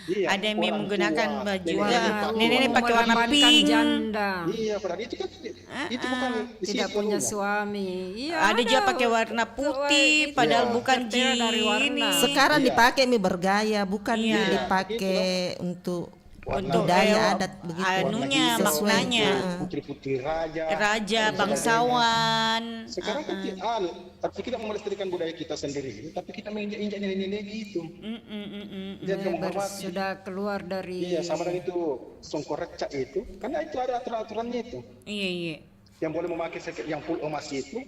Iya, Ada yang orang menggunakan tua, baju nenek nenek pakai warna Melambangkan pink. janda. Iya, padahal itu kan itu bukan di Tidak situ punya dulu. suami. Iya. Ada juga pakai warna putih Itu padahal Iya. bukan tertera dari warna. ini. Sekarang Iya. dipakai mie bergaya, bukan Iya. mie dipakai untuk Untuk budaya adat begitu. anunya Sesuai. maknanya. Putri-putri raja. Raja bangsawan. Sekarang kan tapi kita melestarikan budaya kita sendiri, tapi kita menginjak-injak nilai-nilai itu. Jangan kamu hormati. Sudah keluar dari Iya, sama dengan itu songkor recak itu, karena itu ada aturan-aturannya itu. Iya iya. yang boleh memakai yang full emas itu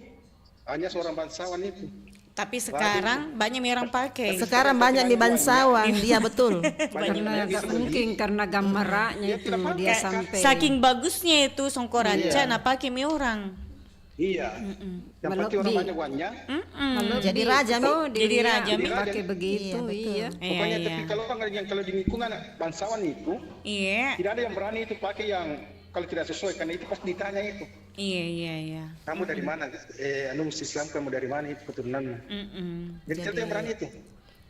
hanya seorang bangsawan itu. Tapi sekarang banyak orang pakai. Sekarang banyak di bangsawan, dia betul. Karena mungkin karena gambarannya Dia itu tidak pakai. dia sampai Saking bagusnya itu songkoranca, nah pakai mi orang. Iya. Yang pasti orang banyak uangnya. Jadi raja, Mi. Jadi raja, Mi. pakai begitu, iya. Pokoknya tapi kalau orang yang kalau di lingkungan bangsawan itu Iya, tidak ada yang berani itu pakai yang kalau tidak sesuai, karena itu pasti ditanya itu. iya. Kamu dari mana? Islam kamu dari mana itu keturunanmu? Jadi tidak ada yang berani itu.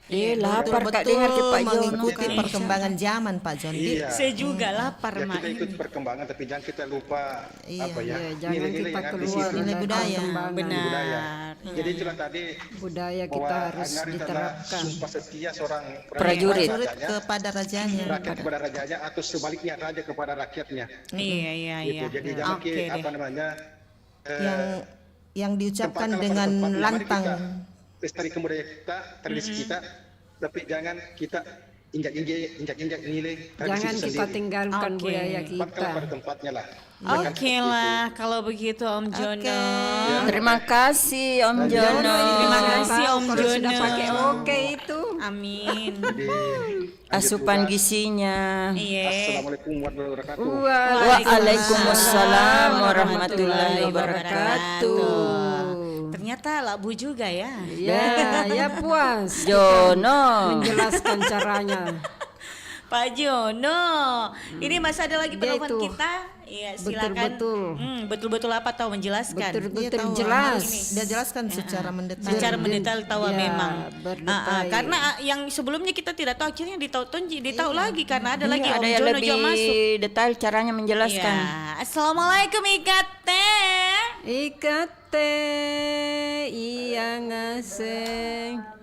Lapar Kak Betul dengar ke Pak Jon. mengikuti perkembangan zaman Pak Jon. Iya. Saya juga lapar, Ya, Mak. kita ikut perkembangan tapi jangan kita lupa apa ya? Iya, jangan nilai-nilai kita yang ada di keluar situ. Nilai dari budaya. perkembangan. Budaya. Benar. Jadi itulah tadi Budaya bahwa kita harus Anggar itu adalah diterapkan. sumpah setia seorang Prajurit. Prajurit rajanya, kepada rajanya. rakyat kepada rajanya atau sebaliknya raja kepada rakyatnya. Iya. Gitu. Jadi jangan Oke deh. apa namanya Yang diucapkan tempatkanlah dengan pada tempatnya. Mari lantang. kita lestarikan budaya kita, tradisi kita, tapi jangan kita injak-injak nilai tradisi Jangan itu kita sendiri. tinggalkan Oke. budaya Tempatkanlah kita. pada tempatnya lah. Oke lah, kalau begitu Om Jono. Terima kasih Om Jono. Terima kasih Om Kalau sudah Jono. pakai oke itu. Amin. Jadi Asupan gizinya. Iya. Assalamualaikum warahmatullahi wabarakatuh. Waalaikumsalam warahmatullahi wabarakatuh. Ternyata labu juga ya. Ya puas. Jono. Menjelaskan caranya. Pak Jono, ini masih ada lagi Dia penelpon itu kita. Iya, silakan. betul-betul. Betul-betul apa tahu menjelaskan. Dia Betul-betul tahu, jelas. Dia jelaskan secara mendetail. Secara mendetail tahu Ya, memang. berdetail. Karena yang sebelumnya kita tidak tahu, akhirnya ditahu lagi karena ada lagi Iya, Om ada yang Jono lebih juga masuk. detail caranya menjelaskan. Iya. Assalamualaikum Ikate. Ikate iya ngaseng.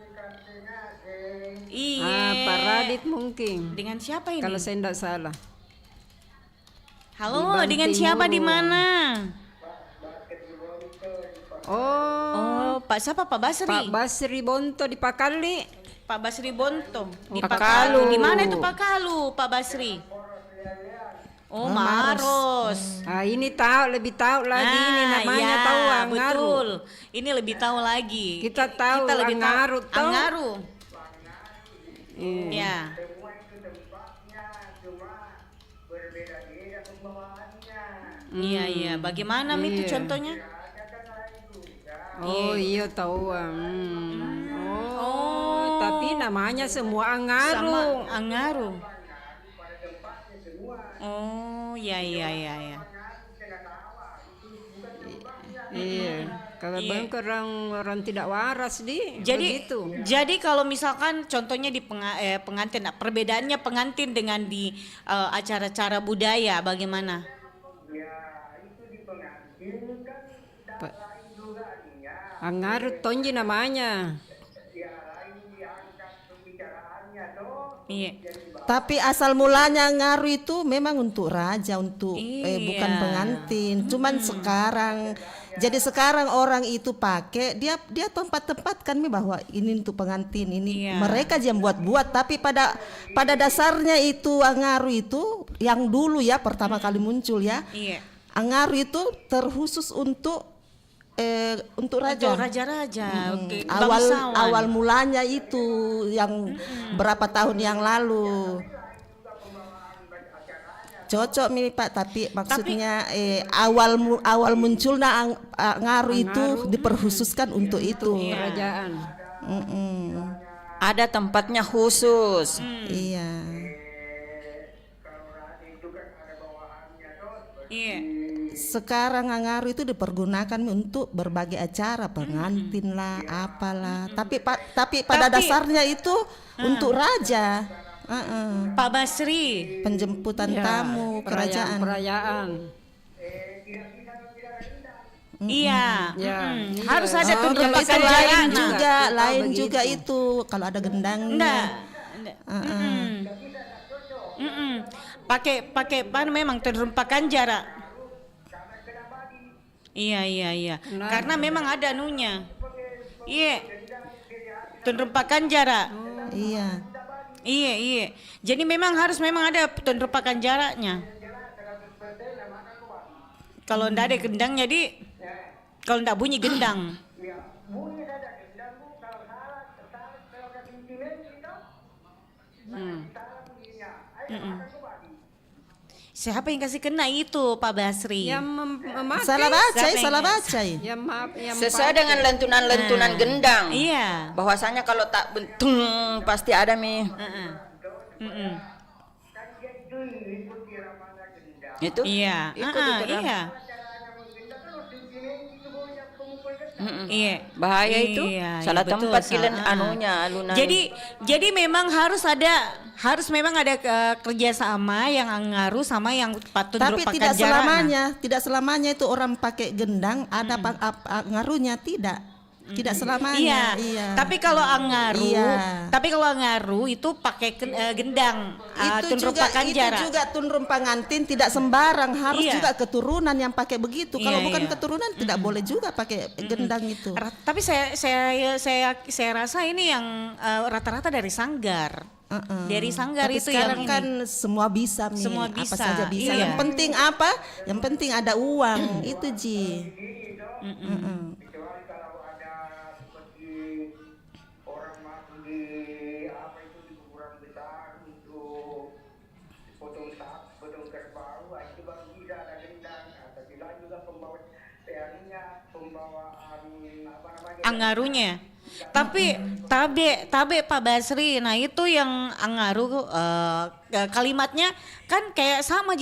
Iya. Pak Radit mungkin. Dengan siapa ini? Kalau saya tidak salah. Halo, Di dengan Banting siapa di Uru. mana? Oh, Pak siapa? Pak Basri. Pak Basri Bonto di Pakali. Pak Basri Bonto di Pakalu. Di mana itu Pakalu, Pak Basri? Oh, Maros. Ah, ini lebih tahu lagi ini namanya ya, tahu Angaru. betul. Ini lebih tahu lagi. Kita tahu lebih Angaru, tahu. Angaru. Ya. Iya. Bagaimana Mi, itu Iya. contohnya? Oh iya tahu. Oh, tapi namanya semua Angaru. Sama Angaru. Oh, ya. Iya. Kalau bang orang tidak waras begitu. Jadi kalau misalkan contohnya di pengantin, perbedaannya pengantin dengan di acara-acara budaya bagaimana? Angaru tonji namanya. Iya. Tapi asal mulanya ngaruh itu memang untuk raja, untuk Iya. bukan pengantin. Cuman sekarang orang itu pakai dia tempat-tempatkan bahwa ini untuk pengantin, ini Iya. mereka yang buat-buat. Tapi pada dasarnya itu ngaruh itu yang dulu ya pertama kali muncul ya. Iya. Ngaruh itu terkhusus untuk raja. Untuk raja-raja, oke, Awal bangsawan. mulanya itu yang berapa tahun yang lalu. Cocok Mi Pak, tapi maksudnya awal munculnya ngaruh itu diperkhususkan untuk itu. Kerajaan. Ada tempatnya khusus. Iya. Iya. Sekarang ngaruh itu dipergunakan untuk berbagai acara, pengantin lah, apalah. Tapi pada dasarnya itu untuk raja. Pak Basri. Penjemputan tamu kerajaan. Perayaan. Iya. Ya. Harus ada Itu tuntutan lain jalan. juga, Kita lain begitu. juga itu kalau ada gendangnya. Enggak. Pakai memang terrempakan jarak. Iya. Karena memang ada anunya. Iya. Terrempakan jarak. Iya. Iya. Jadi memang ada penerapan jaraknya. Kalau ndak ada gendang jadi kalau ndak bunyi gendang. Ya, bunyi saja gendang bu, kalau salah, kalau ada sentimen itu, salah bunyinya. Ayo makan kembali. Siapa yang kasih kena itu Pak Basri? Yang memakai Salah baca, Siapa yang- salah baca. yang maaf yang Sesuai dengan lentunan-lentunan gendang. Iya. Bahwasanya kalau tak bentung pasti ada mi. Kan dia itu ikuti ramana gendang. Itu. Iya. Ikut itu dah. Iya. Caranya menggendang kan harus sentimen itu bunyinya pemukul gendang. Iya. Bahaya itu. Iya, Salah iya, betul, tempat kilen Sa. anunya alunan. Jadi memang harus memang ada kerjasama yang ngaruh sama yang patut Tapi merupakan tidak jarak. selamanya, tidak selamanya itu orang pakai gendang ada ngaruhnya, tidak. Tidak selamanya. Iya. Tapi kalau ngaruh itu pakai gendang. Itu merupakan jarak. juga tunrun pengantin tidak sembarang, harus Iya. juga keturunan yang pakai begitu. Kalau Iya, bukan iya. keturunan tidak boleh juga pakai gendang itu. Tapi saya rasa ini yang rata-rata dari sanggar. Dari sanggar Tapi itu sekarang yang kan semua bisa, Mi. Semua Apa bisa, saja bisa. iya. Yang penting apa? Yang penting ada uang. Itu Ji. Kecuali kalau ada seperti orang masuk di apa itu di kuburan besar untuk potong kerbau, itu baru bisa ada gendang. Tapi lain juga pembawaan apa namanya? angarunya. Tapi tabe Pak Basri, nah itu yang angaru kalimatnya kan kayak sama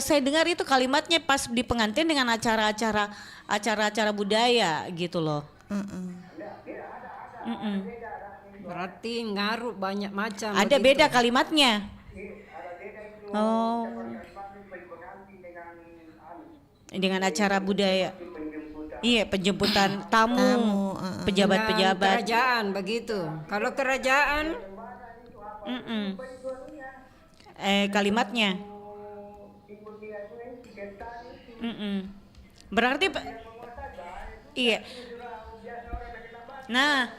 saya dengar itu kalimatnya pas di pengantin dengan acara-acara budaya gitu loh. berarti ngaruh banyak macam. Ada begitu. beda kalimatnya. Oh. Dengan acara budaya. Iya, penjemputan tamu, Dengan pejabat-pejabat. kerajaan begitu. Kalau kerajaan Kalimatnya. Berarti iya. Nah,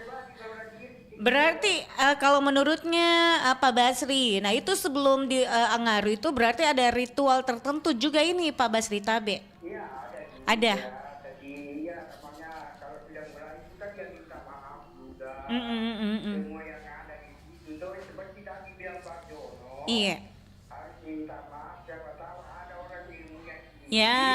berarti kalau menurutnya Pak Basri, nah itu sebelum di Angaru itu berarti ada ritual tertentu juga ini Pak Basri Tabe. Ada. Jadi ya namanya kalau sudah mulai itu kan dia minta maaf juga. Semua yang ada di situ itu seperti tadi bilang Pak Jono. Iya. Harus minta maaf, siapa tahu ada orang di ilmunya ini. Ya.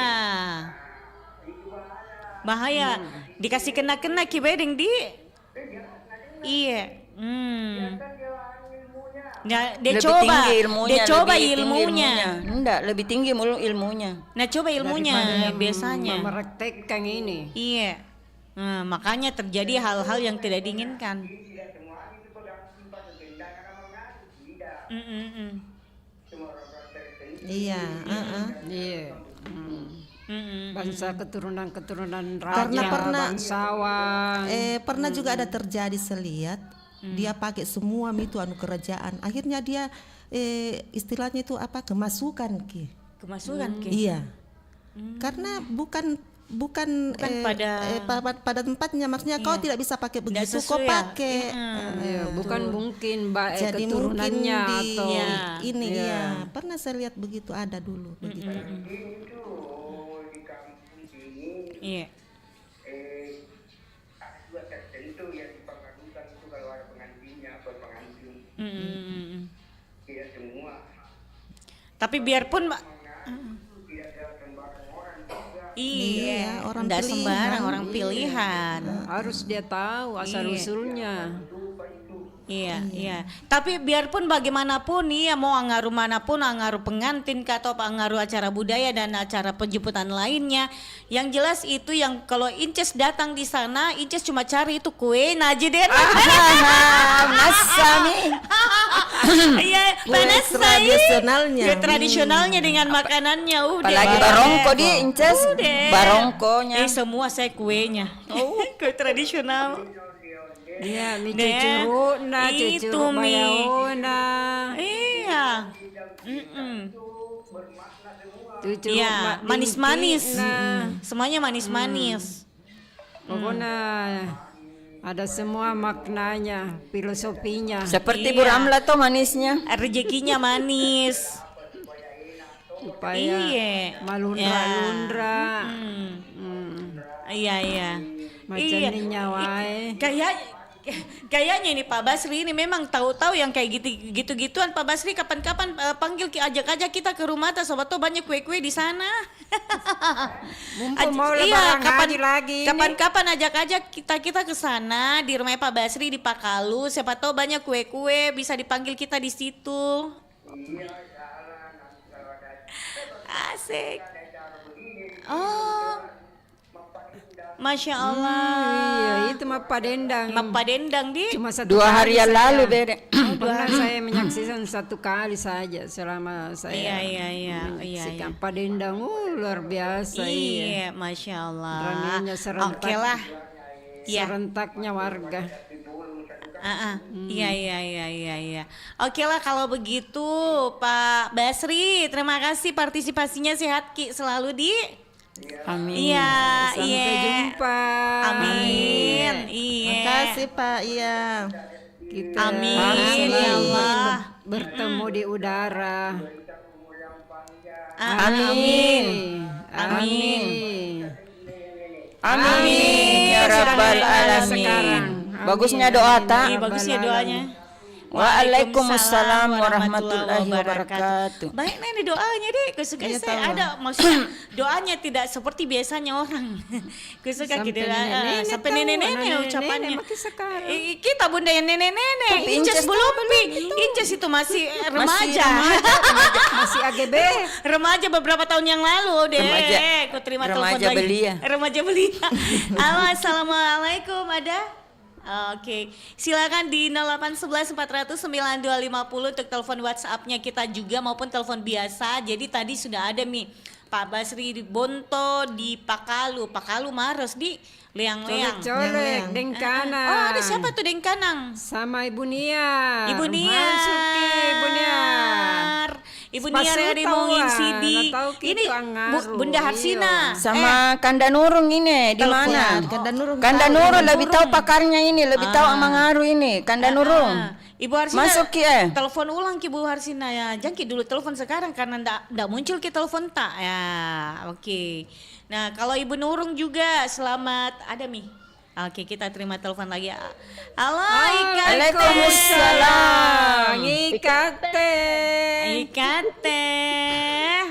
Itu bahaya. Bahaya. Dikasih kena-kena kibedeng di. Iya. Kan dia ilmunya. Nah, dia lebih coba. tinggi ilmunya. Dia coba lebih tinggi ilmunya. Enggak, lebih tinggi mulu ilmunya. Nah, coba ilmunya daripada biasanya. mempraktekkan ini. Iya. Nah, makanya terjadi hal-hal yang tidak diinginkan. Tidak semua itu pegang simpan gendang karena mengaku tidak. Semua orang tertentu. Iya, Iya. Bangsa keturunan Karena raja, pernah- bangsawan. pernah juga ada terjadi selihat dia pakai semua itu anu kerajaan. Akhirnya dia istilahnya itu apa? Kemasukan ki. Kemasukan Ki. Iya. Karena bukan pada tempatnya, maksudnya kau tidak bisa pakai begitu, kau sesuai. pakai. Iya, bukan mungkin Jadi mungkin keturunannya di atau ini iya. Pernah saya lihat begitu, ada dulu begitu. Itu di kampung sini Iya. ada juga tertentu yang dipengaruhkan itu kalau ada pengantinnya atau pengantin. Tidak semua. Tapi biarpun Tidak ada sembarang orang juga. iya, orang nggak pilihan. sembarang orang pilihan. harus dia tahu asal usulnya. Iya, iya. Tapi biarpun bagaimanapun nih, ya mau angaru manapun, angaru pengantin kah, atau angaru acara budaya dan acara penjemputan lainnya, yang jelas itu yang kalau Inces datang di sana, Inces cuma cari itu kue najider. Masa nih. Iya, panas tradisionalnya. Ya, tradisionalnya dengan makanannya udah. Apalagi barongko di Inces. Udah. Barongkonya. Semua saya kuenya. Kue tradisional. Iya, mi Deh, cucuruna, itu, cucuruk Mi. bayaona. Iya. Cucuruk Iya, manis-manis. tinggi, Semuanya manis-manis. Pokoknya ada semua maknanya, filosofinya. Seperti Iya. Bu Ramla tuh manisnya. Rezekinya manis. supaya Iya. malundra-lundra. Iya, iya. Macam Iya. ni nyawai. Kayaknya ini Pak Basri ini memang tahu-tahu yang kayak gitu-gituan. Pak Basri kapan-kapan panggil ajak kita ke rumah ta, sobat tuh banyak kue-kue di sana. Mumpung mau lebaran haji lagi ini. Kapan-kapan ajak kita ke sana di rumah Pak Basri di Pakalu. Siapa tahu banyak kue-kue bisa dipanggil kita di situ. Asik. Oh. Masya Allah. Iya, itu mah Padendang. Padendang di. Cuma 1 hari yang saja. lalu beda. Pernah saya menyaksikan 1 kali saja selama saya Iya. menyaksikan Padendang. Luar biasa. Iya, Masya Allah. Ramainya serentak. Oke lah. Iya. Serentaknya warga. Iya. Oke lah kalau begitu Pak Basri, terima kasih partisipasinya, sehat Ki selalu di. Amin. Iya, Sampai jumpa. Amin. Iya. Makasih Pak, iya. Kita Amin, ya Allah. bertemu di udara. Amin. Amin. Amin ya rabbal alamin. Sekarang. Bagusnya doa tak? Iya, bagusnya doanya. Waalaikumsalam warahmatullahi wabarakatuh. Baik nih doanya deh, kesukaan Iya, saya tahu. ada maksudnya doanya tidak seperti biasanya orang. Kesukaan Sampai kita nenek-nenek sampai tahu, nenek-nenek nenek-nenek ucapannya. makin sekarang. Kita bunda yang nenek-nenek, Tapi Inces Inces belum pi. Inces itu masih remaja. Masih AGB. Remaja beberapa tahun yang lalu deh. Remaja. Aku terima telepon Remaja lagi. belia. Remaja belia. Halo, assalamualaikum, ada? Oke, silakan di 0811 400 9250 untuk telepon WhatsApp-nya kita juga maupun telepon biasa. Jadi tadi sudah ada nih Pak Basri di Bonto di Pakalu Maros di Leang-leang. Colek-colek, Dengkana. Oh, ada siapa tuh Dengkanang? Sama Ibu Nia. Ibu Nia. Masuki Ibu Nia. Ibu Nia ada mau ngisi di ini Bunda Harsina. Sama Kanda Nurung ini di mana? Kanda Nurung lebih tahu pakarnya ini, lebih tahu Amangaru ini. Kanda Nurung. Ibu Harsina Masuk ki telepon ulang ki Bu Harsina ya. Jangan ki dulu telepon sekarang karena ndak muncul ki telepon tak ya. Oke. Nah, kalau Ibu Nurung juga selamat ada Mi. Oke, kita terima telepon lagi. Halo, Ika. Waalaikumsalam. Ikate. Ikate.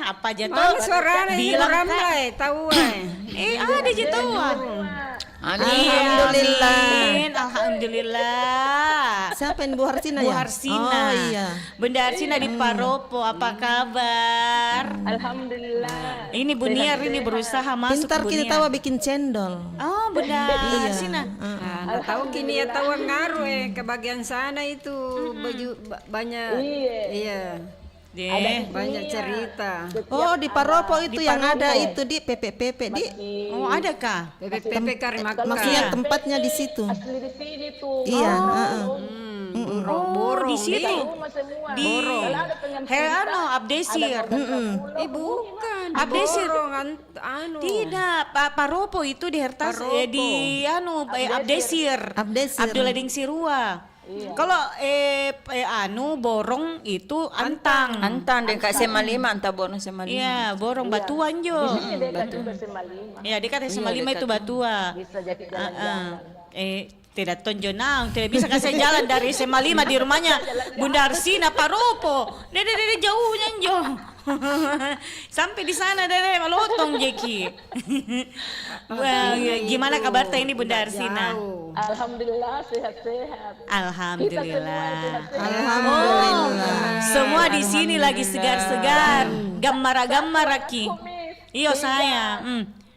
Apa aja tuh? Mana suaranya Ibu bilang Ramlai, tahu ada aja tuh. Alhamdulillah. Amin, alhamdulillah. Siapa yang Bu Harsina Bu ya? Harsina. Oh iya. Bunda Harsina di Paropo, apa kabar? Alhamdulillah. Ini Bu Niar ini berusaha masuk Pintar Bu kita Niar. tahu bikin cendol. Oh, Bunda Harsina. Nah, tahu kini ya tahu ngaruh ke bagian sana itu baju banyak. Iya. Deh. Banyak cerita. Oh, di Paropo itu yang ada itu di PPPP di. Oh, adakah? PPP Karimakka. Maksudnya tempatnya di situ. Asli di sini tuh. Iya, Oh, di situ. Rumah semua. Di Abdesir. Bukan. Abdesir. Anu. Tidak, Pak Paropo itu di Hertas di Abdesir. Abdesir. Abdul Ading Sirua. Kalau Borong itu Antang. Antan dekat SMA 5, Anta Borong SMA 5. Iya, Borong Batuan Jo. Dekat juga SMA 5. Iya, dekat SMA 5 itu Batua. Bisa jadi jalan-jalan. Tidak tonjo nang, tidak bisa kasih jalan dari SMA 5 di rumahnya Bunda Arsina Paropo. Dede jauhnya Jo. Sampai di sana Dede malotong Jeki. Wah, gimana kabar teh ini Bunda Arsina? Alhamdulillah sehat-sehat. Alhamdulillah. Alhamdulillah. Semua di sini lagi segar-segar. Gamara Ki. Iyo saya.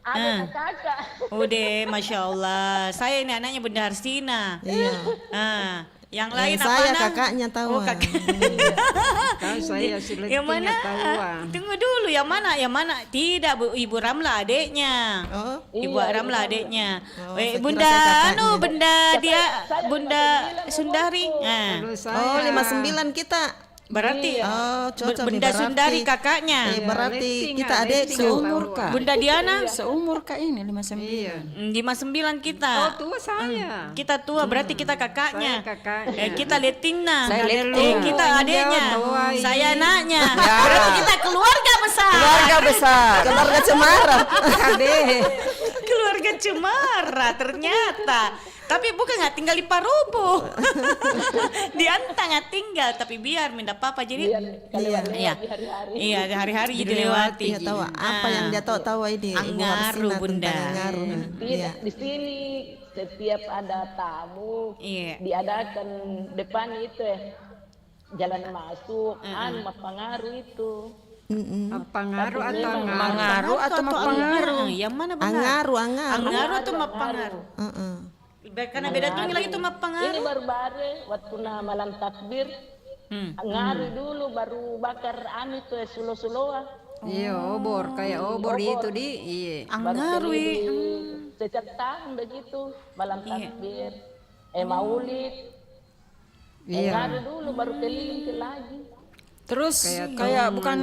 Ada kakak. Udah, Masya Allah. Saya ini anaknya Bunda Harsina. Iya. Yang lain apa Saya Nang? kakaknya tahu. Oh, kakak. Tahu saya Yang mana? selebihnya tahu. Tunggu dulu, yang mana? Yang mana? Tidak, Ibu Ramla adiknya. Oh. Ibu Ramla adiknya. saya kira Bunda saya kakaknya. Bunda dia Bunda Sundari. Nah. Kalau Oh, saya 59 kita. Berarti cocok nih, Bunda berarti. Sundari kakaknya. Berarti Letting, kita ah, adik letting Seumur tahu. kak. Bunda Diana Seumur kak ini 59. Iya. 59 kita. Oh, tua saya. Kita tua berarti kita kakaknya. Saya kakaknya. Kita letingna. Saya leting. Kita adiknya. Tua ini. Saya anaknya. Berarti kita keluarga besar. Keluarga besar. keluarga Cemara. Kade. Keluarga Cemara ternyata. Tapi bukan nggak tinggal di Paropo. Di Antang nggak tinggal, tapi biar minta papa jadi. Iya. Iya, hari-hari jadi lewati. Dia tahu apa yang dia tahu ini Ibu Anggaru, Harsina Bunda. tentang Anggaru. Iya. Di sini setiap ada tamu Iya. diadakan depan itu jalan masuk, pengaruh itu. Pengaruh atau Mengaruh atau pengaruh? Yang mana benar? Anggaru. Anggaru atau pengaruh? Karena beda tuh lagi tuh Ini pengaruh. baru-baru waktu malam takbir, ngaruh dulu baru bakar itu sulo-suloa. Iya, obor kayak obor itu di. Iya. Anggaru. Setiap tahun begitu malam takbir, maulid. Iya. Ngaruh dulu baru keliling ke lagi. Terus kayak bukan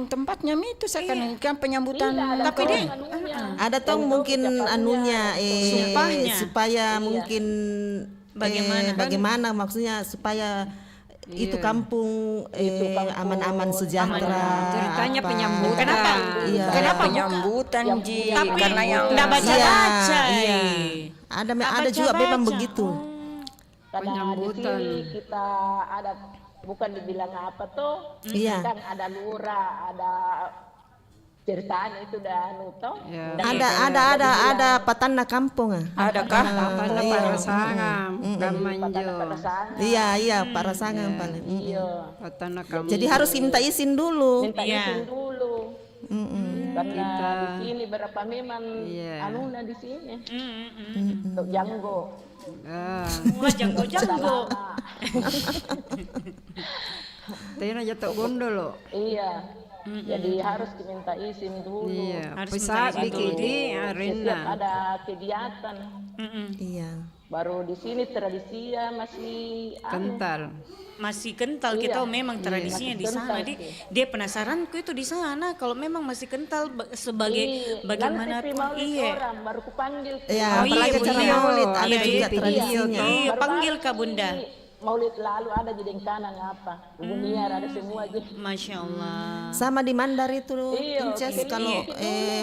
tempatnya itu seakan kan penyambutan. Tapi dia Ada tuh mungkin anunya Sumpahnya. supaya mungkin bagaimana maksudnya supaya itu kampung aman-aman sejahtera. Ceritanya apa. penyambutan. Kenapa? Iya. Kenapa penyambutan Ji? tapi Karena yang nggak baca-baca. Iya. Ada juga memang begitu. Karena di Penyambutan. sini kita ada bukan dibilang apa tuh, Iya. kan ada lurah, ada ceritanya itu dan toh. Ya. Ada patana kampung ah. adakah? Pada parasangam, gamanjo. Iya Pak Rasangan paling. Iya, Patana kamu. Jadi harus minta izin dulu. minta izin dulu. Karena di sini berapa memang Iya. anuna di sini. Untuk janggo. Ah, Wah, janggo-janggo. tena jatuh gondol lo. Iya. Jadi harus diminta izin dulu. Iya. Harus Bisa minta izin bikin di Setiap arena. ada kegiatan. Iya. Baru di sini tradisinya masih Kental. Masih kental kita memang tradisinya di sana. kental Dia penasaranku itu di sana kalau memang masih kental sebagai bagaimana nanti pun. maulid Iya. orang baru kupanggil. Iya, Oh, apalagi iya, acara iya. maulid ada Iya, juga iya, tradisinya. Iya, panggil Kak Bunda. Maulid lalu ada jadi kanan apa? Buniar ada semua aja. Masya Allah. Sama di Mandar itu Iya, Inces kalau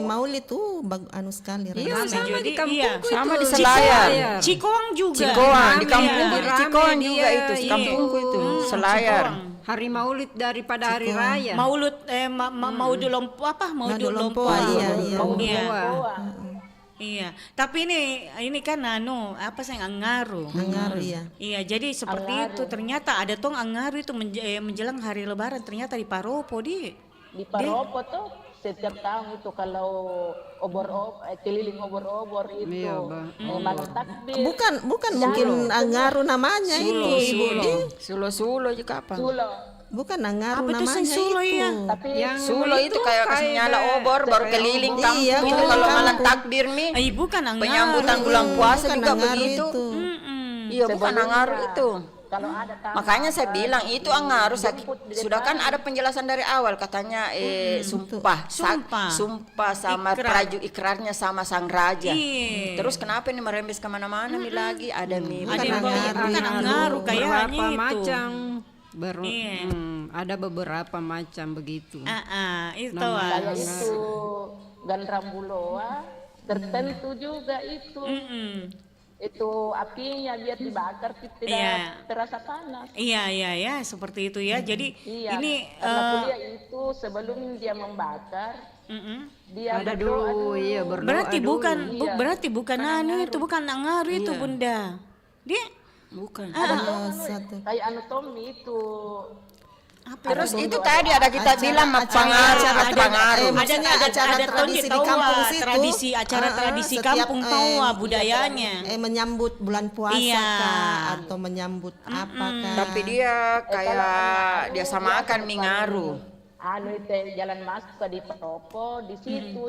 maulid tuh anu sekali. Iya, rasanya. sama di Jadi, kampungku itu. Sama di Selayar. Cikowang juga. Cikoan di kampungku Iya. di Cikoan Rame juga dia, itu iya. kampungku itu Selayar. Hari Maulid daripada hari raya. Maulud Maudu Lompo apa? Maudu Lompo. Iya. Iya. Iya, tapi ini kan apa saya ngaruh. Anggaru ya. Iya, jadi seperti itu ternyata ada tong Anggaru itu menjelang hari Lebaran ternyata di Paropo di. Di Paropo tuh setiap tahun itu kalau keliling obor-obor itu Iya, Mbak. malam takbir. Bukan mungkin Anggaru namanya itu Ibu Di. Sulo juga apa? Sulo. Bukan Anggaru Apa itu namanya Sulo itu. ya? Tapi Yang Sulo itu kayak kasih nyala obor baru keliling kampung Iya, itu keliling kalau malam kampung. takbir mi. Bukan Anggaru. Penyambutan bulan puasa Bukan juga Anggaru begitu. itu. Iya bukan Anggaru itu. kalau ada tamu Makanya saya bilang itu Anggaru sudah kan ada penjelasan dari awal katanya sumpah sumpah sama ikrarnya sama sang raja. Iya. Terus kenapa ini merembes kemana-mana mi lagi ada mi Ada bukan bukan Anggaru kayaknya Berapa itu. macam Iya. ada beberapa macam begitu. Itu kayak itu Gandrambuloa tertentu juga itu. Itu apinya biar dibakar tidak Iya. terasa panas. Iya, seperti itu ya. Jadi Iya, ini karena kuliah itu sebelum dia membakar, dia Ada berdoa dulu, iya berdoa berarti dulu. berarti bukan itu bukan Anggaru itu Bunda. Dia bukan. kayak anatomi itu. Terus itu tadi ada kita bilang pengaruh. Maksudnya acara tradisi di kampung situ. Acara tradisi setiap, kampung tawa budayanya. Menyambut bulan puasa Iya. kah, atau menyambut apakah. Tapi dia kayak dia samakan mi ngaruh. Itu jalan masuk ke di Paropo di situ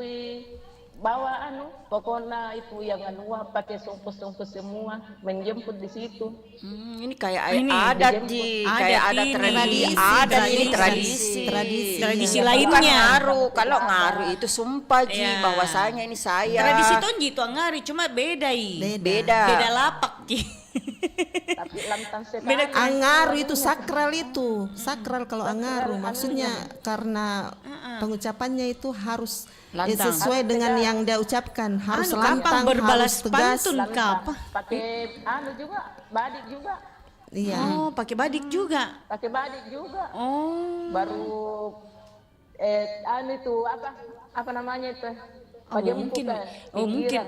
bawa pokoknya itu yang pakai songkos-songkos semua menjemput di situ. Ini kayak adat kayak ada tradisi lainnya. Bukan ngaruh. Kalau ngaruh itu sumpah bahwasanya ini saya. Tradisi tonji itu ngaruh, cuma beda beda lapak Tapi lantang sekali. Angaru itu sakral kalau angaru maksudnya karena pengucapannya itu harus sesuai dengan yang dia ucapkan, harus lantang, harus tegas. Pakai juga, badik juga. Iya. Oh, pakai badik juga. Pakai badik juga. Oh. Baru itu apa namanya itu? Mungkin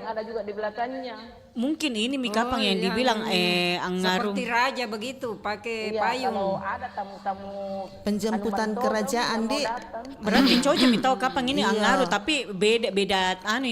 ada juga di belakangnya. Mungkin ini Mikapang yang dibilang Angaru. Seperti raja begitu, pakai payung. Kalau ada tamu-tamu Penjemputan kerajaan di Berarti cocok tahu Kapang ini Angaru, tapi beda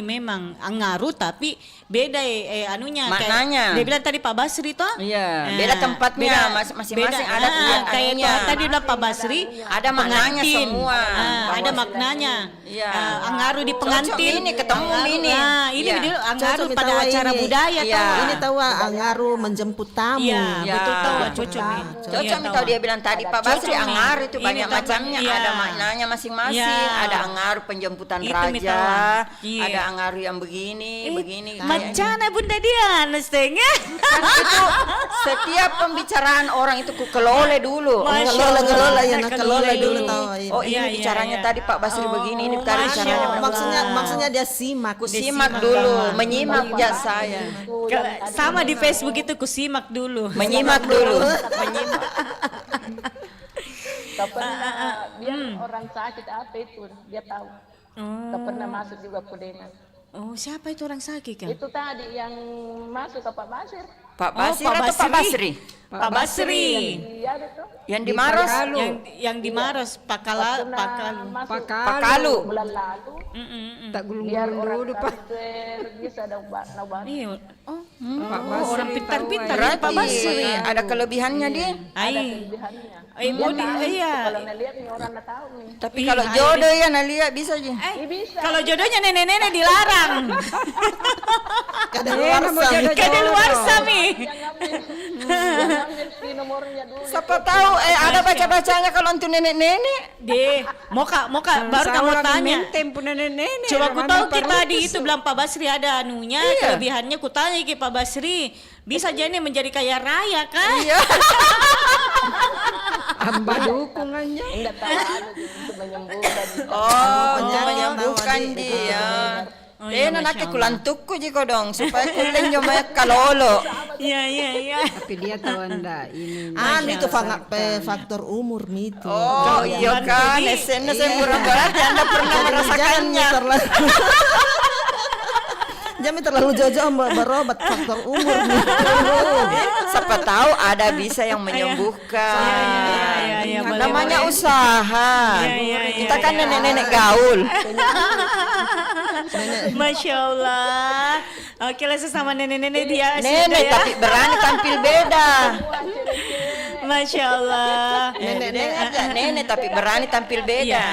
memang Angaru tapi beda anunya maknanya. Kayak, dia bilang tadi Pak Basri toh? Iya, beda tempatnya masing-masing ada kayak tadi bilang Pak Basri ada maknanya semua. Ada maknanya. Iya. Angaru di pengantin. Ini ketemu ini. Ini dia Angaru pada acara budaya. Ini tahu Angaru menjemput tamu. Iya, betul tahu cocok nih. Cocok nih tahu dia bilang tadi Pak Basri Angaru itu banyak macamnya, ada maknanya masing-masing. Ada Angaru penjemputan raja, ada Angaru yang begini. Macana Bunda Dian, setengah. Kan itu setiap pembicaraan orang itu ku kelole dulu. Kelola dulu tahu. Oh ini bicaranya tadi Pak Basri begini, ini tadi bicaranya. Maksudnya dia simak. Ku simak dulu, menyimak saya. Sama di Facebook itu kusimak dulu. Menyimak dulu. Tak pernah biar orang sakit apa itu dia tahu. Tak pernah masuk juga ke dengar. Oh, siapa itu orang sakit kan? Itu tadi yang masuk ke Pak Basir. Pak Basir atau Pak Basri? Pak Basri. Iya betul. Yang di Maros? Yang di Maros, Pakalu. Pakalu. Bulan lalu. Tak Biar gulung-gulung orang dulu Pak. bisa ada obat. Iya. Pak Basri Orang pintar-pintar Berarti Pak Basri. ada kelebihannya dia. Ada kelebihannya. Iya. Kalau nelihat nih orang nggak tahu nih. Tapi kalau jodoh ya Nalia bisa aja. Bisa. Kalau jodohnya nenek-nenek dilarang. Kadaluarsa Mi. Yang ambil si nomornya dulu. Siapa tahu ada baca-bacanya kalau untuk nenek-nenek. Moka baru kamu tanya. Tempo nenek-nenek. Coba ku tahu kita tadi itu bilang Pak Basri ada anunya, kelebihannya ku tanya ke Pak Basri. Bisa jadi menjadi kaya raya kan? Iya. Hamba dukungannya. Enggak tahu untuk menyembuhkan. Menyembuhkan dia. Nanti kulantukku jiko dong supaya kulen jomaya kalolo. Iya. Tapi dia tahu anda ini. Itu faktor umur itu. Oh iya kan, saya murah banget. Anda pernah merasakannya. Jangan terlalu jauh-jauh berobat faktor umur nih. Siapa tahu ada bisa yang menyembuhkan. Iya, namanya usaha. Kita kan nenek-nenek gaul. Masya Allah. Oke lah sesama nenek-nenek dia. Nenek tapi berani tampil beda. Masya Allah. Nenek tapi berani tampil beda.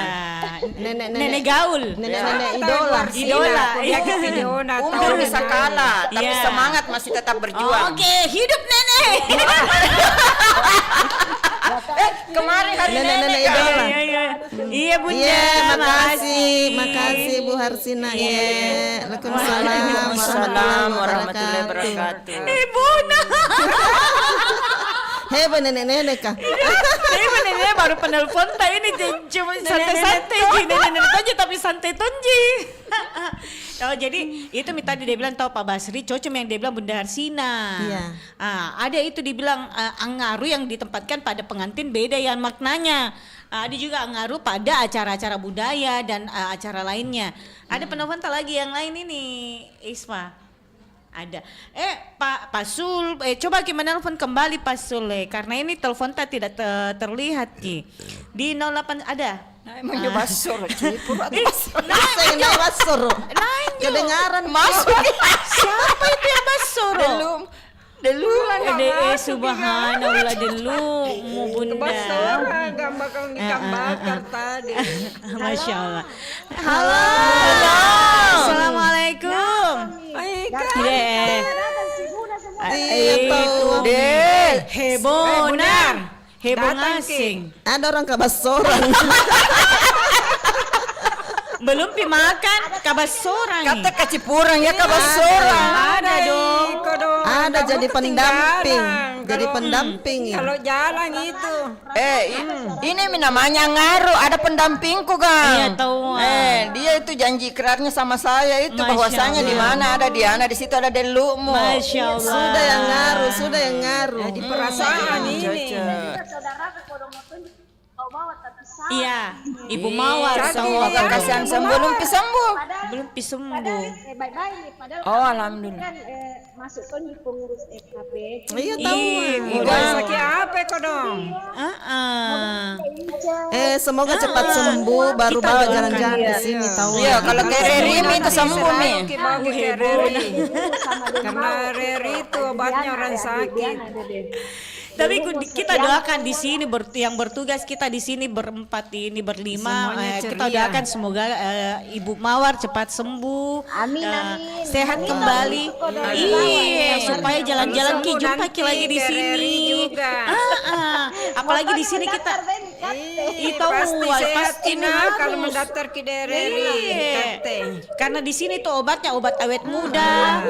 Nenek gaul. Nenek idola. Umur bisa kalah, tapi semangat masih tetap berjuang. Oke, hidup nenek. Kemarin hari Nenek idola. Iya Bunda. Iya, makasih Bu Harsina. Iya. Waalaikumsalam warahmatullahi wabarakatuh. Bunda. Hei, nenek-nenek kah? Nenek baru penelpon ini cuma santai-santai nenek aja tapi santai tonji. Oh jadi itu tadi dia bilang tahu Pak Basri cocok yang dia bilang Bunda Harsina. Iya. Ada itu dibilang Angaru yang ditempatkan pada pengantin beda yang maknanya. Ada juga Angaru pada acara-acara budaya dan acara lainnya. Ada penelpon tak lagi yang lain ini Isma. Ada. Pak Sul, coba kita menelpon kembali Pak Sul karena ini telepon tak tidak terlihat Ki. Di 08 ada. Mencoba suruh cipur Saya nggak basur. Kedengaran masuk. Siapa itu yang basur? Delu subhanallah delu mu Bunda. Orang gak bakal ikan bakar tadi. Masya Allah. Halo. Assalamualaikum. atau Heboh Bunar. heboh Datang, ngasing. ada orang kabasoran. Belum pi makan kabasoran. Kata kacipurang ya kabasoran. Ada dong. Ada Kamu jadi pendamping. ketinggalan. Jadi pendamping ya. Kalau jalan itu. Ini namanya ngaruh, ada pendampingku kan. Iya, tahu. Dia itu janji ikrarnya sama saya itu Masya bahwasanya Allah. di mana ada Diana, di situ ada Delukmu. Masya Allah. Sudah yang ngaruh, sudah yang ngaruh. Di perasaan ini. Iya, Ibu Mawar Semoga tahu. kasihan sembuh, belum sembuh. Belum pi sembuh. Baik-baik nih, padahal Oh, alhamdulillah. kan masuk kan di pengurus FKP. Iya tahu. Udah sakit apa kok dong? Semoga cepat sembuh baru bawa jalan-jalan di sini tahu. Iya, kalau kayak Riri itu sembuh nih. Bawa ke Reri. Karena Reri itu obatnya orang sakit. Tapi kita doakan di sini yang bertugas kita di sini berempat ini berlima kita ceria. doakan semoga Ibu Mawar cepat sembuh, Amin, amin. sehat Amin, kembali. Iya, Amin. supaya jalan-jalan Sembuh ki jumpa nanti ki lagi di ke sini. Reri juga. Apalagi di sini kita itu Pasti nak kalau mendaftar ke Reri. karena di sini tuh obatnya obat awet muda,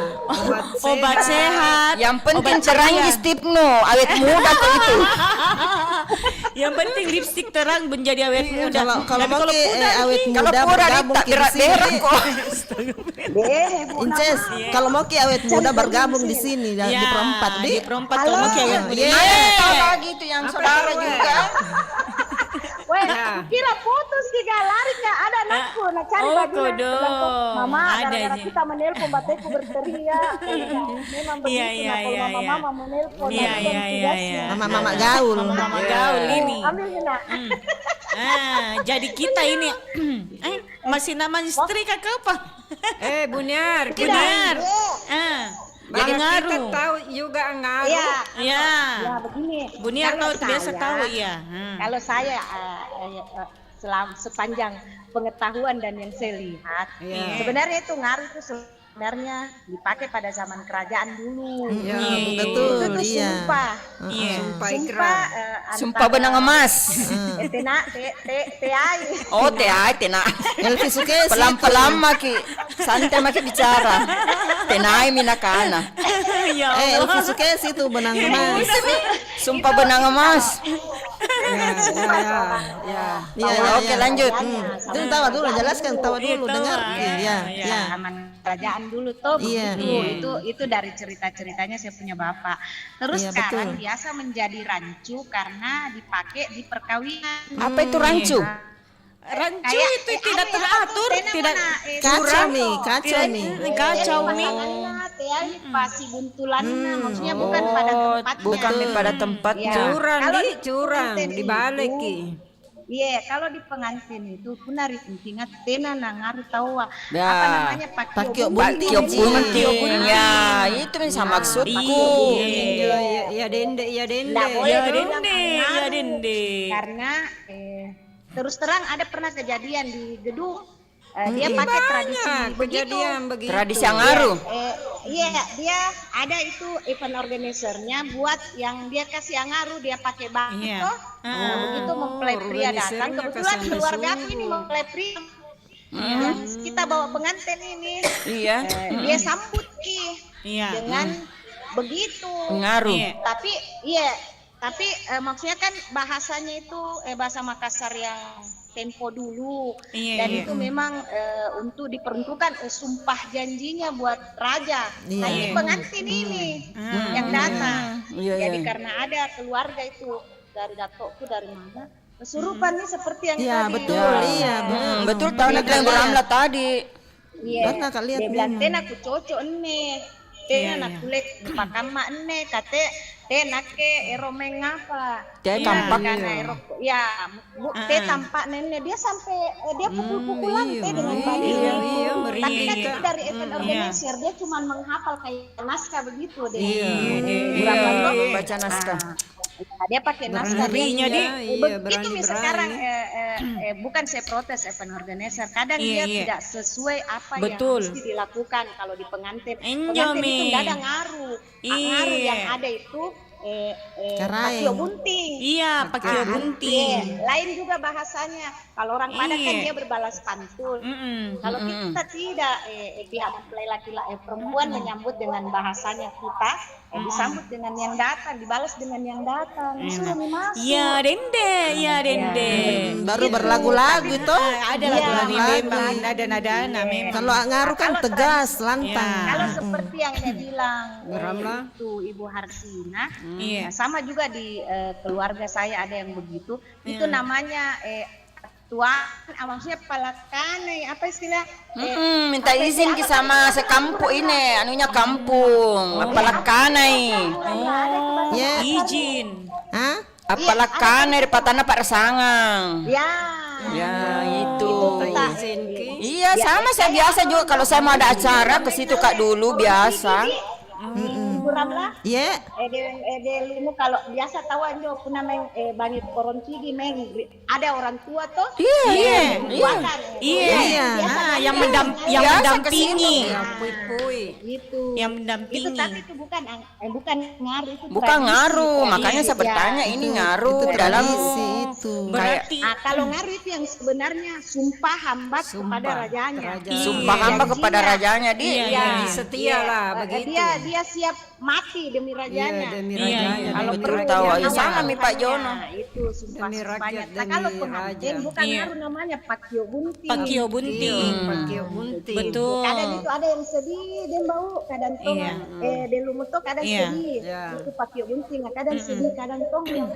obat sehat. Yang penting obat cerang ceria. di stipno, awet muda tuh itu. Yang penting lipstik terang menjadi awet muda. Kalau mau ke awet Kalau muda pura bergabung tak ke di sini. berak kok. Inces, kalau mau ke awet muda bergabung di sini di perempat di deh. perempat kalau mau ke awet muda. Tahu lagi itu yang saudara juga. Weh, kira putus tiga lari nggak ada anakku, nak cari Oh, bajunya. kodo. Mama, Ada gara-gara aja. kita menelpon bateku berteriak. Memang begitu, Iya, nah, kalau iya. mama menelpon. Iya, nah, iya, iya, tugasnya. iya. Mama-mama gaul. Mama gaul ini. Ambil nih, nak. Jadi kita ini masih nama istri kakak apa? Bunyar. Benar. Jadi Kita ngaruh. tahu juga ngaruh. Iya, Ya. ya begini. Buniar Kalau tahu biasa saya- tahu ya. Kalau saya sepanjang pengetahuan dan yang saya lihat, sebenarnya itu ngaruh itu sebenarnya dipakai pada zaman kerajaan dulu. Iya, Betul, Itu tuh iya. sumpah. Iya. Sumpah Sumpah, ikrar. Sumpah benang emas. TAI. Oh, tenai. Elvi Sukesi. Pelan-pelan maki, santai maki bicara. Tenai minakana. Ya Elvi Sukesi itu benang emas. Sumpah benang emas. Iya, Oke, lanjut. Itu tawa dulu, jelaskan tawa dulu, tawa. dengar. Iya, iya. Zaman kerajaan dulu tuh Iya. begitu. Itu dari cerita-ceritanya saya punya bapak. Terus Iya, sekarang betul. biasa menjadi rancu karena dipakai di perkawinan. Apa itu rancu? Rancu Kayak, itu tidak apa ya, teratur, tena tidak mana, Kacau nih, kacau nih. kacau nih. Pasi buntulannya, maksudnya bukan pada tempatnya. Bukan pada tempatnya. Ya. Curang Kalau di di curang pengantin dibalik itu, ki. Iya, kalau di pengantin itu punari ingat tena nangaru tahu Ya. apa namanya Pakio bunting. bunting. Ya, itu bisa maksudku. Ya dende, ya dende. Nggak boleh Ya bilang dende, ya nangaru. dende. Karena terus terang ada pernah kejadian di gedung dia pakai tradisi begitu. Kejadian begitu. Tradisi yang ngaruh. Iya, dia ada itu event organisernya buat yang dia kasih angaru, dia pakai baju. Iya. Begitu mempelai pria datang, organisernya kebetulan kasih keluarga sampai aku ini mempelai pria. Yang kita bawa pengantin ini, Iya. dia sambut ki Iya. dengan begitu. Ngaruh. Iya. Tapi maksudnya kan bahasanya itu bahasa Makassar yang tempo dulu, Iya, dan iya. itu memang untuk diperuntukkan sumpah janjinya buat raja. Nah ini pengantin ini yang datang. Iya, Jadi iya. karena ada keluarga itu dari datukku dari mana kesurupan nih seperti yang Iya, tadi. betul, iya. Betul tahu nak yang beramla tadi. Iya. Pernah kak lihat Dia bilang memang. tena aku cocok nih. Tena nak kulit pakama nih kate tena ke ero mengapa. Dia tampak. Karena ero ya te tampak nenek dia sampai dia pukul-pukulan teh dengan badannya. iya, Tapi kan mereka. itu dari event organizer dia cuma menghafal kayak naskah begitu deh. Iya, baca naskah. Dia pakai naskah. Beraninya dia. Iya, Begitu berani. sekarang bukan saya protes organizer. Kadang dia tidak sesuai apa Betul. yang mesti dilakukan kalau di pengantin. Enjoy, Pengantin itu Mi. tidak ada ngaruh. Ngaruh yang ada itu Karaeng. pakio bunting. Iya, pakio bunting. Lain juga bahasanya. Kalau orang Padang kan dia berbalas pantun. Kalau kita tidak, pihak mempelai laki-laki perempuan menyambut dengan bahasanya kita, disambut dengan yang datang, dibalas dengan yang datang. Suruh masuk. Iya, Dende, iya Dende. Baru berlagu-lagu toh. Ada lagu-lagu memang nada-nada memang. Kalau ngaruh kan tegas, lantang. Kalau seperti yang dia bilang Ramla. itu Ibu Harsina, Iya. sama juga di keluarga saya ada yang begitu. Itu namanya tuan, maksudnya palakane, apa istilah? Minta izin ke sama sekampung ini, anunya kampung, apalakanai. Ya. Izin. Hah? Apalakanai di patana Pak Rasangang. Ya. Ya, itu. Izin ki. Iya, sama saya biasa juga kalau saya mau ada acara ke situ Kak dulu biasa. Ibu Ramla, Ya. de lumu kalau biasa tawan jo puna meng bani korontigi meng ada orang tua toh. Iya. Iya. Yang mendampingi. Pui-pui. Itu. Yang Itu mendampingi. tapi itu bukan ngaruh itu. Bukan tradisi. ngaruh, makanya saya Iya. bertanya ini ngaruh Itu dalam tradisi itu. Berarti Kalau ngaruh itu yang sebenarnya sumpah hambat kepada rajanya. sumpah hamba kepada rajanya dia. Iya. Setia lah begitu. Dia siap mati demi rajanya. Demi Iya, rajanya. iya. Kalau demi perlu rakyat. tahu Yang sama apa mi Pak Jono. Nah, itu Demi sumpahnya. rakyat, Nah, kalau demi pengantin raja. bukan Iya. ngaruh namanya pakio bunting. pakio bunting. Pakio bunting. Betul. Kadang itu ada yang sedih, dia bau. Kadang tong, Iya. dia lumut tuh kadang Iya. sedih. Iya. Itu pakio bunting. Kadang sedih, kadang tong yang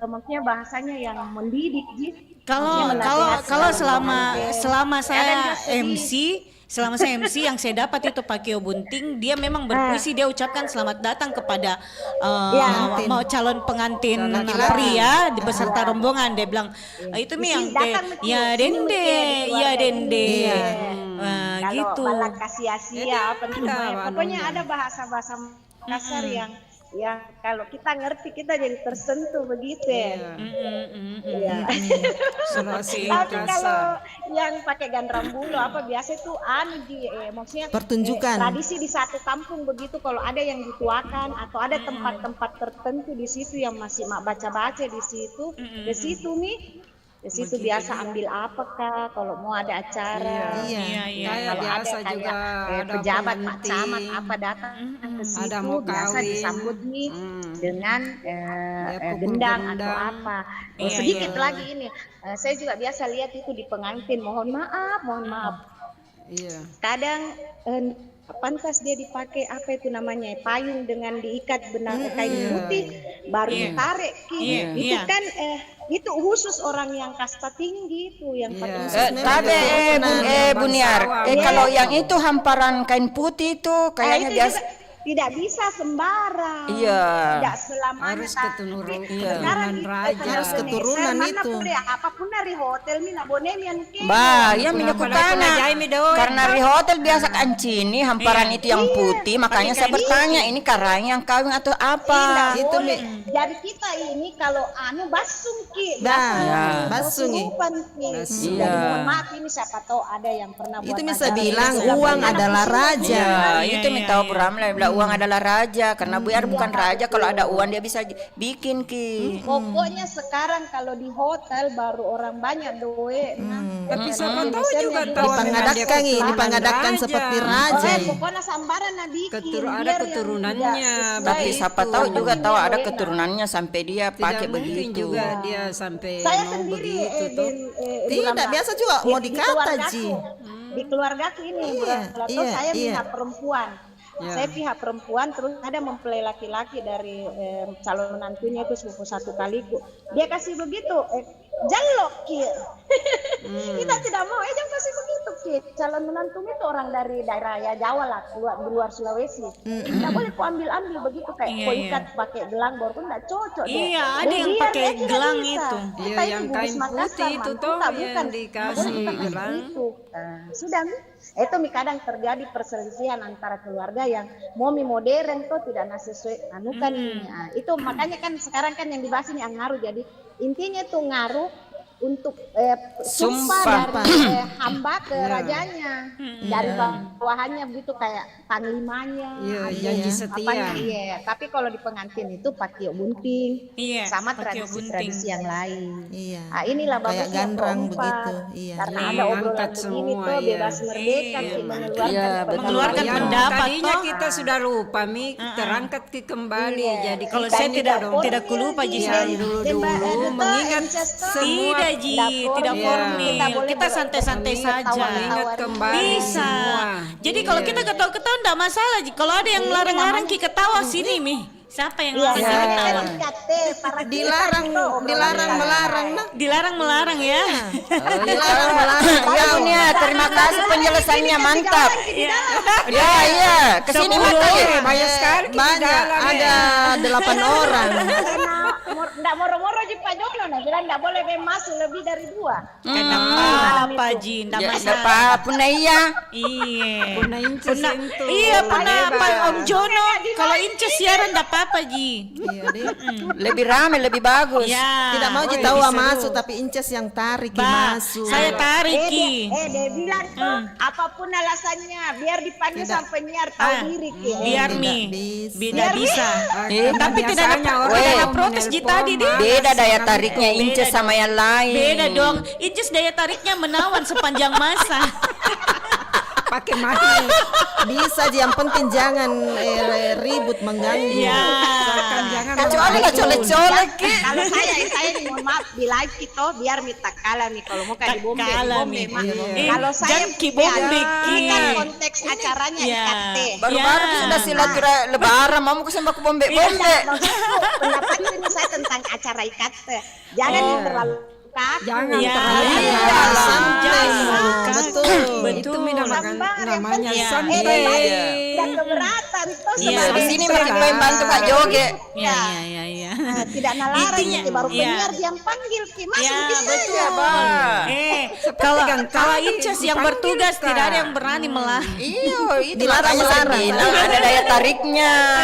maksudnya bahasanya yang mendidik, Ji. Kalau selama saya MC, yang saya dapat itu pakio bunting, dia memang berpuisi, dia ucapkan selamat datang kepada mau calon pengantin pria di beserta rombongan. Dia bilang itu mi yang ya Dende, ya Dende. Kalau Gitu. balak kasih Asia apa namanya, pokoknya ada bahasa-bahasa kasar yang kalau kita ngerti kita jadi tersentuh begitu ya. Iya. Sulawesi Tapi kasar. kalau yang pakai gandram bulu apa biasa itu maksudnya Pertunjukan. tradisi di satu kampung begitu, kalau ada yang dituakan atau ada tempat-tempat tertentu di situ yang masih baca-baca di situ nih. Di situ biasa ambil apakah kalau mau ada acara. Iya. Kayak Kalau biasa ada juga kayak ada pejabat Pak pengantin. Camat apa datang ke situ Ada mau biasa kawin. disambut nih dengan pukul gendang atau gendang. apa. Iya, Sedikit lagi ini, saya juga biasa lihat itu di pengantin. Mohon maaf. Iya. Kadang pantas dia dipakai apa itu namanya payung dengan diikat kain putih baru ditarik itu kan itu khusus orang yang kasta tinggi itu yang pakai Tapi Buniar, kalau yang itu hamparan kain putih itu kayaknya itu biasa. juga tidak bisa sembarang. Iya. Tidak selamanya. Harus keturunan Sekarang raja. Harus keturunan itu. Apapun dari hotel mina bonemian ke. Ya menyokokana. Karena di hotel biasa kancini hamparan itu yang putih, makanya saya bertanya ini karang yang kawin atau apa? Itu jadi kita ini kalau basung ki. Basung. Iya. Mohon maaf ini siapa tahu ada yang pernah buat. Itu bisa bilang uang adalah raja. Itu minta tahu Ramla bilang uang adalah raja karena biar bukan raja kalau ada uang dia bisa bikin ki. Pokoknya sekarang kalau di hotel baru orang banyak doe. Tapi siapa tahu juga tahu dipangadakan seperti raja. Pokoknya sambaran bikin. Ada keturunannya. Tapi siapa tahu juga tahu ada keturunannya sampai dia pakai Mungkin begitu. juga dia sampai saya mau sendiri begitu tuh. Tidak biasa juga mau dikata Ji. Di keluargaku ini saya pihak perempuan. Saya pihak perempuan, terus ada mempelai laki-laki dari calon menantunya itu sepupu satu kaliku. Dia kasih begitu, jalok kia. Kita tidak mau, jangan kasih begitu. pakai calon menantu itu orang dari daerah ya Jawa lah, di luar Sulawesi. Nggak boleh kau ambil begitu kayak kau ikat pakai gelang baru kan nggak cocok. Iya, ada yang pakai gelang itu. Iya, yang kain putih itu toh yang dikasih gelang. Sudah, itu kadang terjadi perselisihan antara keluarga yang mau modern tuh tidak sesuai anukan. Nah, itu makanya kan sekarang kan yang dibahas ini yang ngaruh. Jadi intinya itu ngaruh untuk sumpah dari hamba ke rajanya, dari bawahannya begitu kayak panglimanya, janji setia. Iya, tapi kalau di pengantin itu pakai bunting, sama tradisi-tradisi yang lain. Iya. Nah, inilah kayak bagusnya gandrang keempat. begitu. Iya. Karena ada obrolan begini tuh bebas merdeka mengeluarkan pendapat. Tadinya kita sudah lupa terangkat kembali. Jadi kalau kita saya tidak kulupa dulu mengingat semua. Tidak formil. Kita santai-santai saja. Ingat kembali Bisa. semua. Jadi kalau kita ketawa-ketawa enggak masalah. Kalau ada yang melarang-larang kita ketawa sini Mi. Siapa yang larang ketawa? Dilarang melarang ya. Dilarang melarang. Ya Unia, terima kasih penjelasannya mantap. Iya. Kesini banyak sekali. Banyak. Ada 8 orang. Nggak moro-moro di Pak Jono, nah bilang nggak boleh masuk lebih dari 2. Kenapa Ji? Nggak masalah. Puna iya. Iya pernah Pak Om Jono. Kalau Inces siaran nggak apa-apa Ji. Lebih rame, lebih bagus. Tidak mau tahu masuk, tapi Inces yang tarik masuk. Saya tarik Ki. Dia bilang tuh apapun alasannya, biar dipanggil sampai penyiar tahu diri Ki. Biar Mi. Tidak bisa. Tapi tidak ada protes Ji tadi. Beda daya tariknya Inces sama yang lain. Beda dong. Inces daya tariknya menawan sepanjang masa. Pakai mati. Bisa aja, yang penting jangan ribut mengganggu. Kecuali nggak colek-colek. Kalau saya nih mohon maaf di live itu biar minta kalah nih kalau mau kayak bombe. Kalau saya ini kan konteks acaranya IKT. Baru-baru sudah silaturahmi lebaran, mau ke sembako bombe. Pendapat ini saya tentang acara IKT. Jangan terlalu jangan betul namanya santai dan keberatan di sini masih main bantu Kak Joge. Tidak nalarang baru penyiar yang panggil Ki masuk betul kalau Inces yang bertugas tidak ada yang berani melarang. Itu dilarang ada daya tariknya.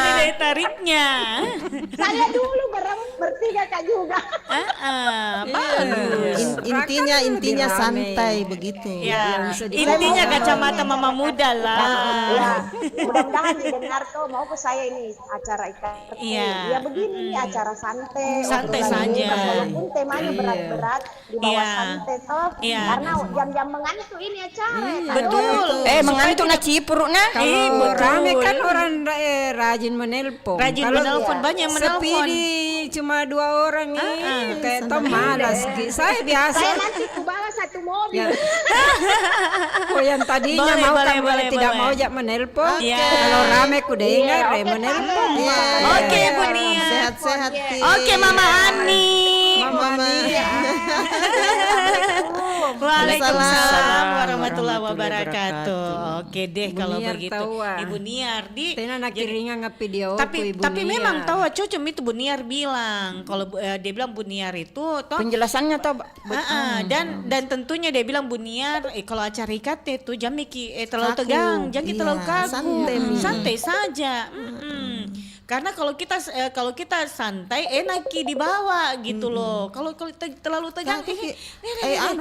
Saya dulu bertiga Kak juga. Intinya santai begitu. Intinya kacamata mama muda lah. Mudah-mudahan didengar tuh mau ke saya ini acara IKT. Ya begini acara santai saja. Walaupun temanya berat-berat dibawa santai toh. Karena jam-jam mengantuk ini acara. Betul. Mengantuk na cipuruk na. Rame kan orang rajin menelpon. Banyak menelpon. Cuma 2 orang nih kayak Tom malas. Saya biasa. Saya nanti ku bawa 1 mobil. Yang tadinya tidak mau jak menelpon. Kalau rame ku dengar menelpon. Oke Bu Nia. Sehat-sehat. Oke Mama Ani. Waalaikumsalam warahmatullahi wabarakatuh. Oke deh kalau begitu. Ibu Niar di tapi memang tahu cocok itu Bu Niar bilang. Kalau dia bilang Bu Niar itu penjelasannya tahu. Dan tentunya dia bilang Bu Niar kalau acara IKT itu jangan terlalu tegang, jangan terlalu kaku. Santai saja. Karena kalau kita santai enak dibawa gitu loh. Kalau terlalu tegang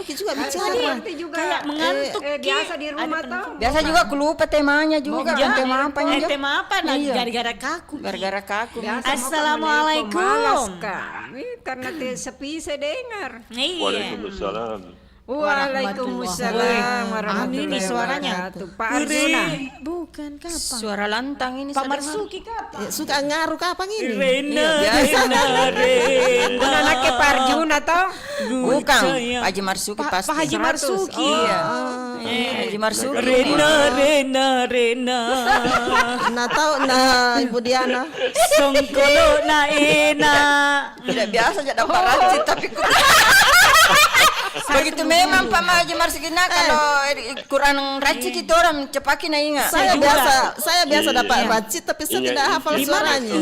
juga bicara kayak mengantuk biasa di rumah tuh. Biasa juga aku lupa temanya juga. Tema apa nih? Tema apa? Gara-gara kaku. Assalamualaikum. Karena sepi saya dengar. Waalaikumsalam warahmatullahi ini suaranya wabarakatuh. Pak Arjuna. Bukan kapan? Suara lantang ini. Pak Marsuki kapan? Suka ngaruh kapan ini? Rena. Bukan anaknya Pak Arjuna toh? Bukan. Pak Haji Marsuki pasti. Pak Haji Marsuki. Iya. Haji Marsuki. Rena. Nah tahu Ibu Diana. Songkolo na ena. Tidak biasa jadi dapat rajin tapi Begitu memang Pak Maji Marsikina kalau kurang racik itu orang cepakin ingat. Saya biasa dapat racik tapi saya tidak hafal suaranya.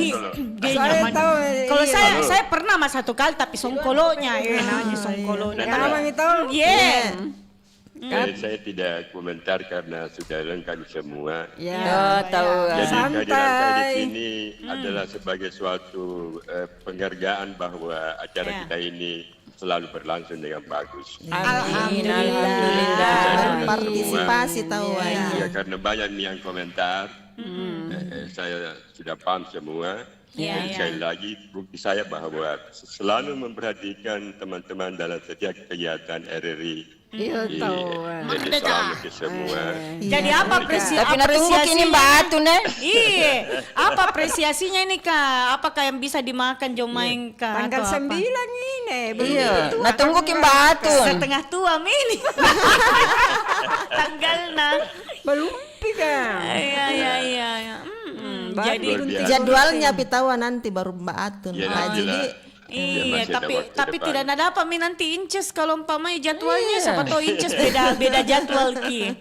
Kalau saya pernah mas satu kali tapi songkolonya namanya songkolonya. Kenapa itu? Saya tidak komentar karena sudah lengkap semua. Ya, tahu. Jadi kehadiran saya di santai. sini adalah sebagai suatu penghargaan bahwa acara kita ini selalu berlangsung dengan bagus. Alhamdulillah. Partisipasi tahu Ya karena banyak yang komentar, saya sudah paham semua. Dan sekali lagi bukti saya bahwa selalu memperhatikan teman-teman dalam setiap kegiatan RRI. Iya tahu. Jadi selalu ke semua. Jadi apa Tapi tunggu ini batu nih. Iya, apa apresiasinya ini Kak? Apakah yang bisa dimakan jomain Kak? Tanggal 9 ini. Iya. Nah tunggu batu. Setengah tua ini. Tanggalnya. Belum kan. Iya. Jadi jadwalnya pitawa nanti baru Mbak Atun. Jadi iya, tapi tidak ada apa mi nanti Inces kalau umpamanya jadwalnya siapa tahu Inces beda jadwal ki.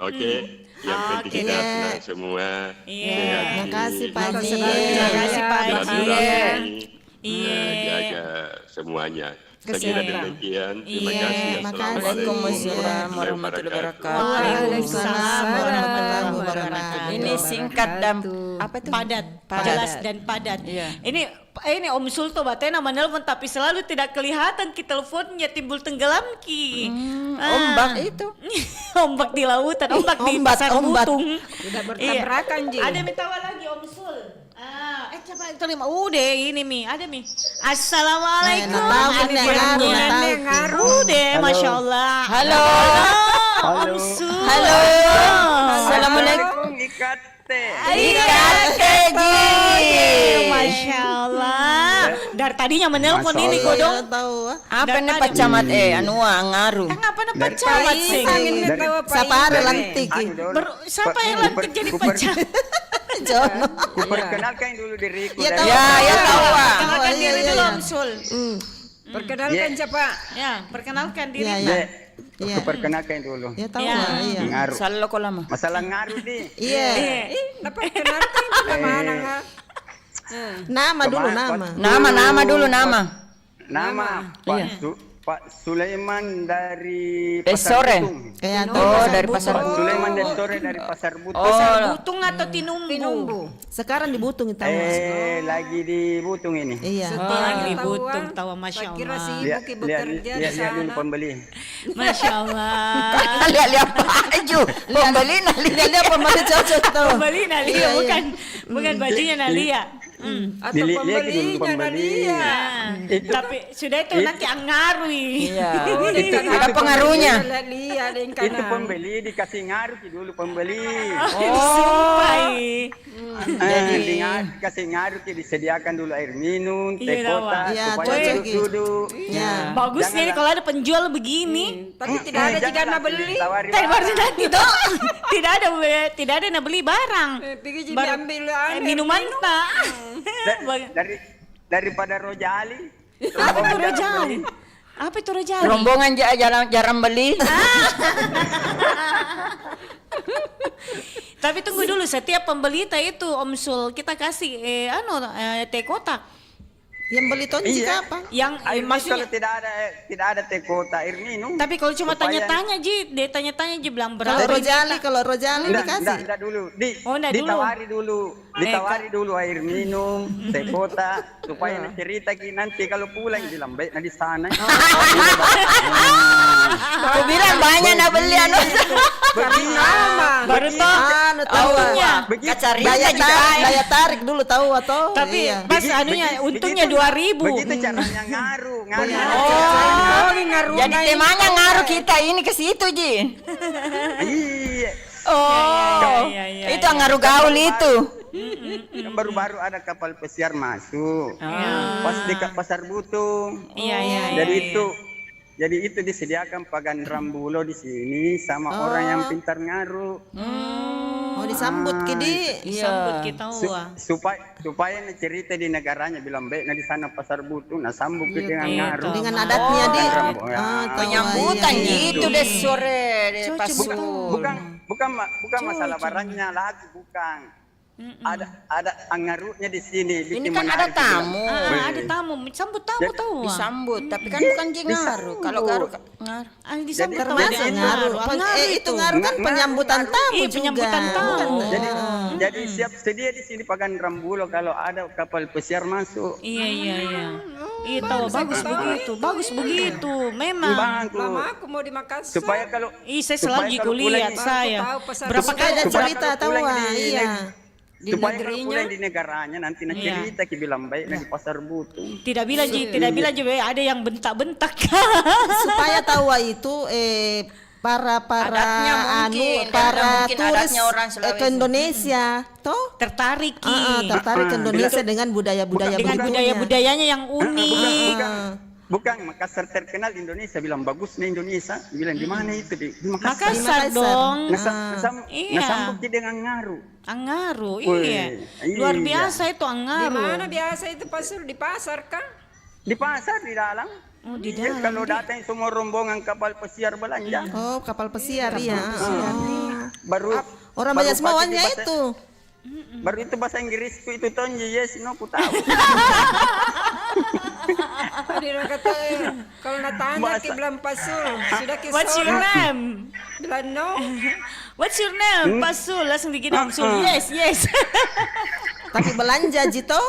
Oke, yang penting kita senang semua. Sehat. Terima kasih Pak Haji. Terima kasih Pak Haji. Jaga semuanya. Saya kira demikian. Terima kasih. Assalamualaikum warahmatullahi wabarakatuh. Waalaikumsalam warahmatullahi wabarakatuh. Ini singkat dan apa itu? Padat, jelas dan padat. Ini Om Sulto batena menelpon tapi selalu tidak kelihatan ki teleponnya timbul tenggelam ki. Ombak itu. Ombak di lautan, ombak di pasar butung. Sudah bertabrakan Ji. Ada mintawa lagi Om Sul. Coba terima. Udah ini Mi, ada Mi. Assalamualaikum. Udah, Masya Allah. Halo. Om Sul. Halo. Assalamualaikum. Ikate. Ji. Masya Allah. Dari tadinya menelpon ini kodong. Tahu. Apa nih Pak Camat ngaruh. Kenapa nih Pak Camat sih? Siapa ada lantik? Siapa yang lantik jadi Pak Camat? Jono. Perkenalkan dulu diriku. Ya, tahu. Ya tahu. Perkenalkan diri dulu Om Sul. Perkenalkan siapa? Ya, perkenalkan diri. Iya. Perkenalkan dulu. Ya tahu Ya. iya. Ngaruh. Selalu kok lama. Masalah ngaruh nih. Iya. Dapat perkenalkan nama anak. Nama dulu nama. Nama dulu nama. Nama Pak Sulaiman dari Sore. Butung. Dari Pasar Pak Sulaiman dari Sore dari Pasar Butung. Pasar Butung atau Tinumbu? Sekarang di Butung itu. Lagi di Butung ini. Iya. Lagi di Butung, tawa Masya Kira Allah. sibuk bekerja di Lihat dulu sana. pembeli. Masya Allah. Lihat baju. Pembeli Lihat pembeli cocok tuh. Pembeli Nalia, bukan bajunya Nalia. Atau Lihat dulu pembelinya pembeli. Nadia. Tapi sudah itu nanti angarui. Ada pengaruhnya. Lihat yang Itu kanan. pembeli dikasih ngaruh dulu pembeli. Sumpah. Dikasih ngaruh disediakan dulu air minum, Iya, teh kota Iya, supaya cocok, duduk. Iya. Bagusnya nih kalau ada penjual begini. Tapi tidak ada jika nak beli. Tapi baru nanti toh tidak ada yang beli barang. Pergi jadi ambil Minuman tak. Daripada Rojali. Apa itu Rojali? Apa itu Rojali? Rombongan jarang beli. Tapi tunggu dulu, setiap pembeli itu Om Sul kita kasih teh kotak. Yang beli tonci apa? Yang Air maksudnya kalau tidak ada teh kota air minum. tapi kalau cuma supaya- tanya-tanya Ji, dia tanya-tanya Ji bilang berapa. Kalau Rojali dikasih. Enggak dulu. Enggak dulu. Ditawari dulu air minum, teh kota supaya cerita nanti kalau pulang bilang baik di sana. Aku bilang banyak nak beli Baru toh untungnya. Kacarinya juga. Daya tarik dulu tahu atau? Tapi Iya. pas anunya untungnya 2.000. Begitu caranya ngaruh. Jadi temanya ngaruh kita ini ke situ Ji. Iya. Iya. Itu ngaruh gaul itu. Kan baru-baru ada kapal pesiar masuk. Pas dekat Pasar Butung. Iya. Jadi itu disediakan pagan rambulo di sini sama orang yang pintar ngaruh. disambut kidi. Disambut kita supaya cerita di negaranya bilang baik di sana pasar butuh sambut dengan ngaruh dengan adatnya di penyambutan gitu deh sore deh Pasul. Bukan masalah barangnya lagi bukan. Ada ngaruhnya di sini. Ini kan ada tamu. Ada tamu, sambut tamu tahu. Disambut, tapi kan bukan ngaruh. Kalau ngaruh disambut termasuk ngaruh. Itu ngaruh kan penyambutan tamu juga. Penyambutan tamu. Jadi siap sedia di sini Pagan Rambulo kalau ada kapal pesiar masuk. Iya. Tahu bagus begitu. Memang. Lama aku mau di Makassar. Supaya kalau saya selalu lihat saya. Berapa kali ada cerita tahu iya. Di supaya kalau pulang di negaranya nanti cerita bilang baik di pasar butuh. Tidak bilang juga ada yang bentak-bentak. Supaya tahu itu para turis ke Indonesia toh tertarik ke Indonesia dengan budaya-budayanya yang unik. Bukan Makassar terkenal Indonesia bilang bagus nih Indonesia bilang di mana itu di Makassar dong. Ngesambut dengan ngaruh. Ngaruh iya. Luar biasa itu ngaruh. Di mana biasa itu Pasul di pasar kan? Di pasar di dalam. Oh, di dalam. Kalau datang semua rombongan kapal pesiar belanja. Oh, kapal pesiar ya. Baru orang banyak semuanya itu. Baru itu bahasa Inggrisku itu tonji yes no ku tahu. Dia kata kalau natanya ke bilang Pasul sudah ke What's your name? Bilang no. What's your name? Pasul langsung digini Pasul. Yes. Tapi belanja Jito.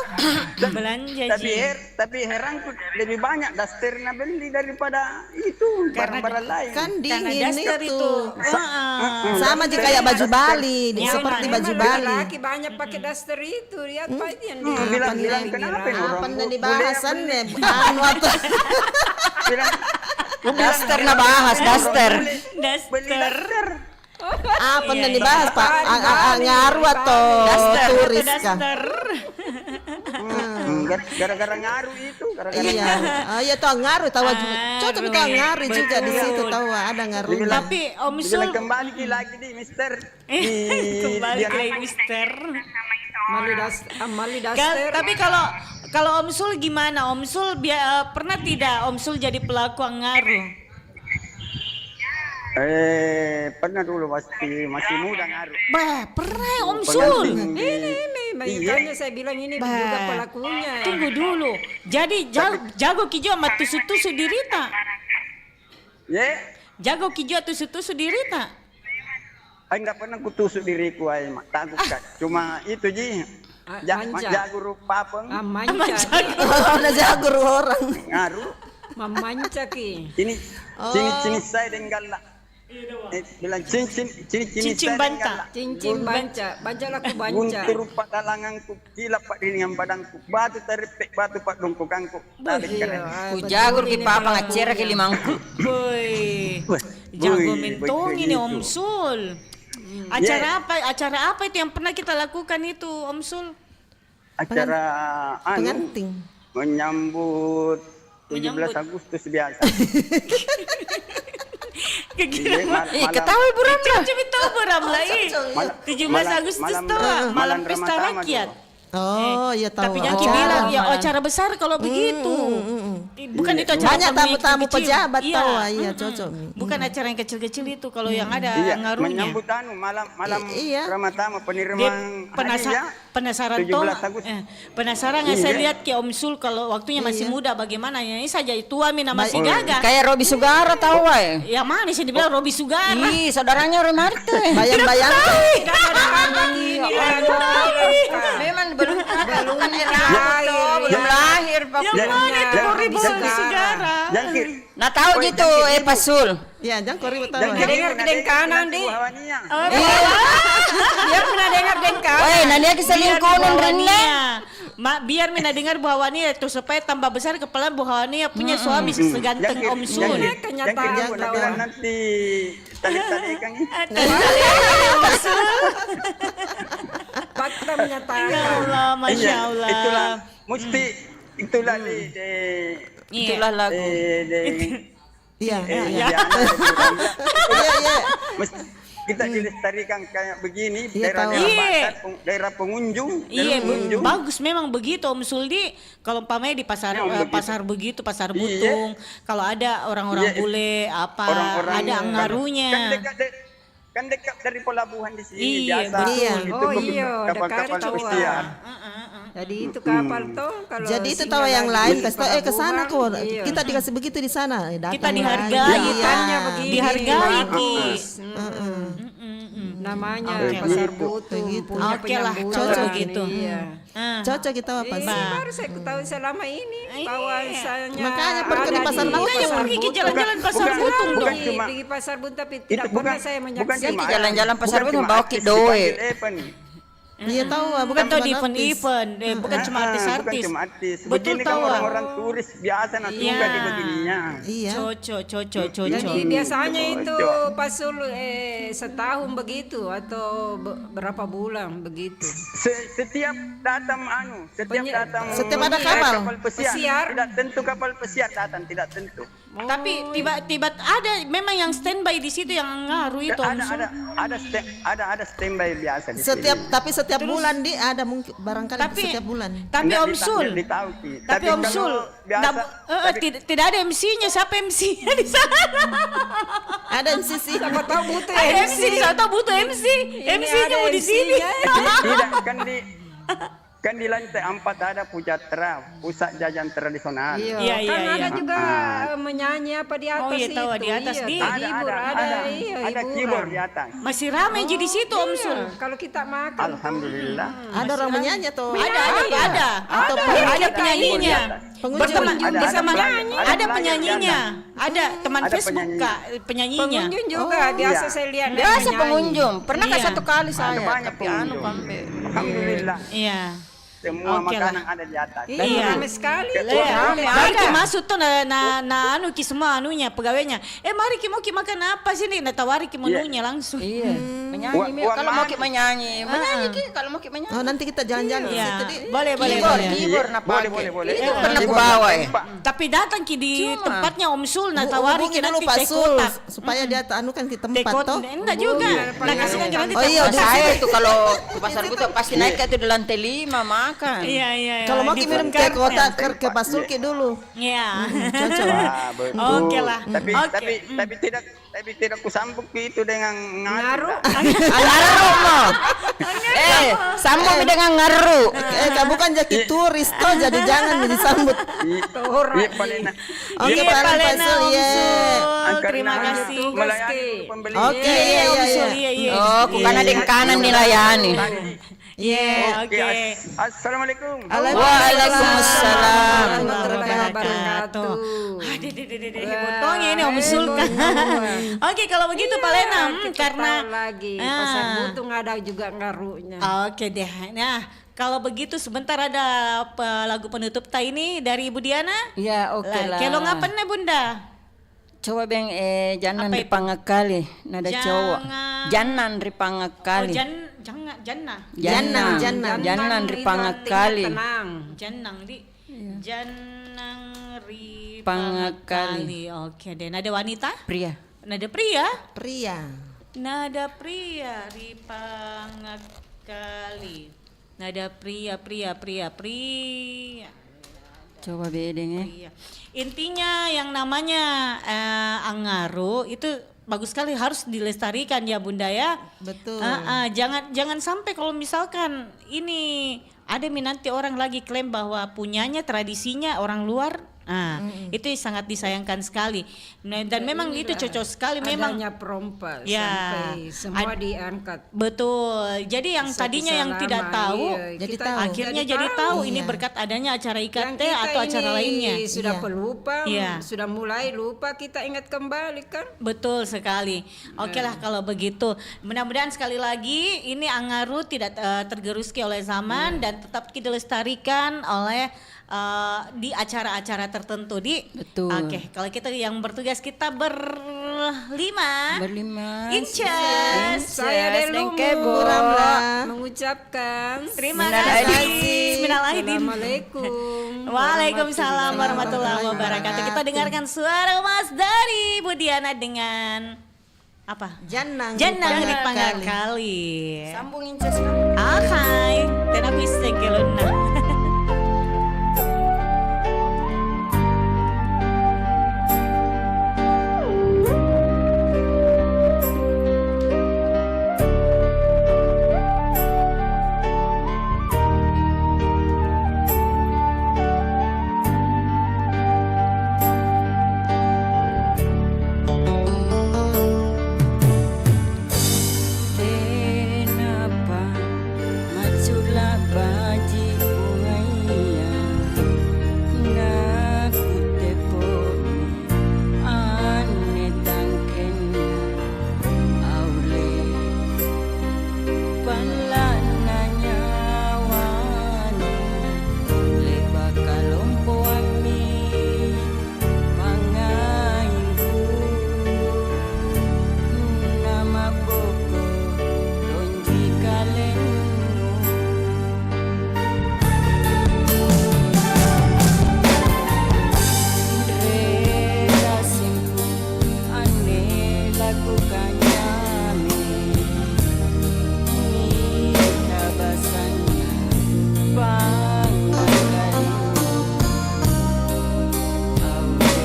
Tapi heranku lebih banyak dasternya beli daripada itu barang-barang lain. Kan dingin itu. Sama aja kayak baju Bali, seperti baju Bali. Laki banyak pakai daster itu, lihat Pak itu yang bilang kenapa orang bahasan ya daster lah bahas daster. Apa yang dibahas Pak? Ngaruh atau turis kah? Gara-gara ngaruh itu. Iya tahu ngaruh tahu juga. Cocok tahu ngaruh juga di situ tahu ada ngaruh. Tapi Om Sul kembali lagi di Mister. Kembali ke Mister. Mali daster. Tapi kalau Om Sul gimana? Om Sul pernah tidak Om Sul jadi pelaku ngaruh? Pernah dulu masih muda ngaruh. Pernah Om Sul. Ini makanya saya bilang ini juga pelakunya. Tunggu dulu. Jadi jago kijo sama tusu-tusu dirita. Jago kijo tusu-tusu dirita. Enggak pernah kutusuk diriku takut kan. Cuma itu ji. Jago rupa peng. Jago orang. Ngaruh. Memanca ki. Ini saya dengan bilang cincin banta. Cincin banca laku banca. Guntur pak dalanganku, kilap pak dindingan badanku, batu teripek batu pak dongkokangku. Ku jagur ki papa ngacera ki limangku. Jago mentong ini Om Sul. Acara apa itu yang pernah kita lakukan itu Om Sul? Acara pengantin. Menyambut 17 Agustus biasa. Ketahui Bu Ramla. Coba tahu Bu Ramla. 17 Agustus tuh malam pesta rakyat. Oh, iya tahu. Tapi jangan bilang ya acara besar kalau begitu. Bukan itu acara banyak tamu-tamu pejabat tahu, iya cocok. Bukan acara yang kecil-kecil itu kalau yang ada ngaruhnya. Menyambut malam pertama penerimaan penasaran toh. Penasaran nggak saya lihat ke Om Sul kalau waktunya masih muda bagaimana ya ini saja tua mina masih gagah. Kayak Robi Sugara tahu Yang mana sih dibilang Robi Sugara? Ih, saudaranya Roy Marte. Bayang-bayang. Memang belum lahir Pak. Yang mana itu Robi Sugara? Nah tahu gitu Pasul. Ya, jangan kori tahu. Dengar kedeng kanan di. Biar pernah dengar deng kanan. Woi, Nadia keselingkuhan Rene. Biar mina dengar Bu Hawani itu supaya tambah besar kepala Bu Hawani punya suami seganteng Om Sul. Kenyataan nanti tali-tali ikan ini. Fakta menyatakan. Ya Allah, Masya Allah. Itulah lagu. Iya. kita dilestarikan kayak begini, Iya, daerah tahu. daerah pengunjung. Iya, daerah pengunjung. bagus memang begitu Om Suldi. Kalau umpamanya di pasar Memang begitu. pasar begitu, pasar Iya. Butung, kalau ada orang-orang Iya, bule apa, Orang-orang ada angarunya. Kan dekat dari pelabuhan di sini Iya, biasa. betul. Itu Oh iya, kapal-kapal dekat itu. pesiar. Jadi itu kapal tuh kalau Jadi itu singgah tahu yang lagi lain di kasih tahu ke sana pelabuhan, kok. iya. Kita dikasih begitu di sana. Datang Kita lagi. dihargai, Iya. Ikannya begini, dihargai, Ki. bagus. Namanya Oke. pasar Begitu. Butung punya Oke lah, penyambutan. cocok gitu. Iya. Cocok kita apa Ini sih? baru saya ketahui selama ini bahwasanya Makanya pergi ke ada pasar di Butung. Makanya pergi ke jalan-jalan pasar Bukan- Butung bukan dong. cuma- di pasar Butung tapi Itu tidak pernah saya bukan menyaksikan. cuma jalan-jalan pasar bukan Butung cuma bawa artis doe. dipanggil event. Iya tahu, Bukan tahu cuma di artis. event-event, bukan cuma Bukan artis-artis. cuma artis. Betul Begini kan tahu. orang-orang turis biasa nah Iya. suka di begininya. Iya. Cocok. Jadi biasanya itu Cocok. pasul setahun begitu atau berapa bulan begitu. Setiap datang Setiap ada kapal. pesiar, tidak tentu kapal pesiar datang, tidak tentu. Tapi tiba-tiba ada memang yang standby di situ yang ngaruh itu Om Sul. Ada standby biasa di Setiap bulan ada mungkin barangkali setiap bulan. Tapi Om Sul, tapi Om Sul, tidak ada MC-nya. Siapa MC-nya di sana? Ada sisi. Siapa tahu butuh Ada MC. MC, siapa tahu butuh MC. MC-nya ada mau di sini. Tidak kan di lantai 4 ada Pujatra, pusat jajan tradisional. Iya, Iya, kan iya, ada iya. juga menyanyi apa di atas Oh, iya, itu. tahu, di atas, iya, Di. hibur, ada Ada keyboard di atas. Masih ramai jadi situ Om Sul. Iya, kalau kita makan. Alhamdulillah. Ada orang menyanyi atau Ada. Atau Ada penyanyinya. Pengunjung. Berteman Ada bersama penyanyi. ada Ada penyanyinya. Ada teman Ada Facebook penyanyi. Kak, penyanyinya. Pengunjung juga biasa iya. saya lihat dia Biasa menyanyi. pengunjung. Pernah kan Iya. satu kali Ada saya. banyak Tapi anu pengunjung. sampai. Alhamdulillah. Iya. Semua Oke lah. makanan ada di atas. Dan Iya. Ramai sekali. Iya, Ramai. mari ki masuk tuh anu ki semua anunya pegawainya. Mari ki mau ki makan apa sini? Nah tawari ki menunya langsung. Iya. Menyanyi Mi. Uang Kalau mau mana? ki menyanyi, menyanyi ki. Kalau mau ki menyanyi. Oh, nanti kita jalan-jalan ke Iya. situ di. Boleh. Keyboard nak pakai. Boleh. Itu pernah ku bawa ya. Tapi datang ki di tempatnya Om Sul, nah Bu- tawari hubungi ki dulu nanti Pak teh Sul kotak. supaya dia anukan ke tempat Tekot toh. enggak juga. Nah kasihkan ke nanti Oh, teh iya, kotak. Saya itu kalau ke pasar Butung pasti naik ke itu di lantai 5 makan. Iya. Kalau mau kirim ke kota ke Pak Sul ke dulu. Iya. Cocok. Ah, betul. Oke lah. Oke. Tapi tidak kusambung itu dengan ngaruh. Ngaruh mo. Sambung dengan ngaruh. Bukan jadi turis toh, jadi jangan disambut. Iya, Palena. Oke, Iya, Pak Palena, Sul, Om iya. Sul. Terima kasih. Melayani pembeli. Oke, Iya, Om iya. Sul. Iya. Oh, bukan ada yang kanan nilayani. Iya, oke. Assalamualaikum. Waalaikumsalam. Warahmatullahi wabarakatuh. Botongnya ini Om Sul kan. Oke, kalau begitu Pak Lena, karena tahu lagi pasar Butung ada juga ngaruhnya. Oke deh. Nah, kalau begitu sebentar ada lagu penutup ta ini dari Ibu Diana. Ya, oke lah. Kelong apa nih Bunda? Coba bang janan Apa di itu? pangakali nada cowok. Janan di Oh, pangakali. jangan Janna. Janan di pangakali. Tenang. Janang di Janang ri Pangakali. Oke deh. Nada wanita? Pria. Nada pria? Pria. Nada pria ri pangakali. Nada pria. Coba bedeng Iya. Intinya yang namanya angaru itu bagus sekali, harus dilestarikan ya Bunda ya. Betul. Jangan sampai kalau misalkan ini ada nanti orang lagi klaim bahwa punyanya tradisinya orang luar. Itu sangat disayangkan sekali. Nah, dan memang itu cocok sekali memang. Adanya perompas Ya. sampai semua diangkat. Betul. Jadi yang tadinya yang Kisah tidak lama, tahu iya, jadi kita tahu. akhirnya jadi tahu ini berkat adanya acara IKT atau acara lainnya. Sudah Iya. pelupa, Iya. sudah mulai lupa, kita ingat kembali kan. Betul sekali. Oke lah kalau begitu. Mudah-mudahan sekali lagi ini Angaru tidak tergeruski oleh zaman dan tetap dilestarikan oleh di acara-acara tertentu di. Betul. Oke, kalau kita yang bertugas kita berlima. Incas. Saya Delumu mengucapkan Terima kasih. Assalamualaikum. Waalaikumsalam warahmatullahi wabarakatuh. Kita dengarkan suara Mas dari Bu Diana dengan Apa? Janang Ripangga kali. Sambungin Ces. Ahai, dan aku istekelona. Kenapa maculah baji bungaya naku teponi ane tangkena aule palana nyawani leba kalompoami pangaimbu nama boko donji kalenu relasimu ane lakukan nyame minta basanya pangakalinu awe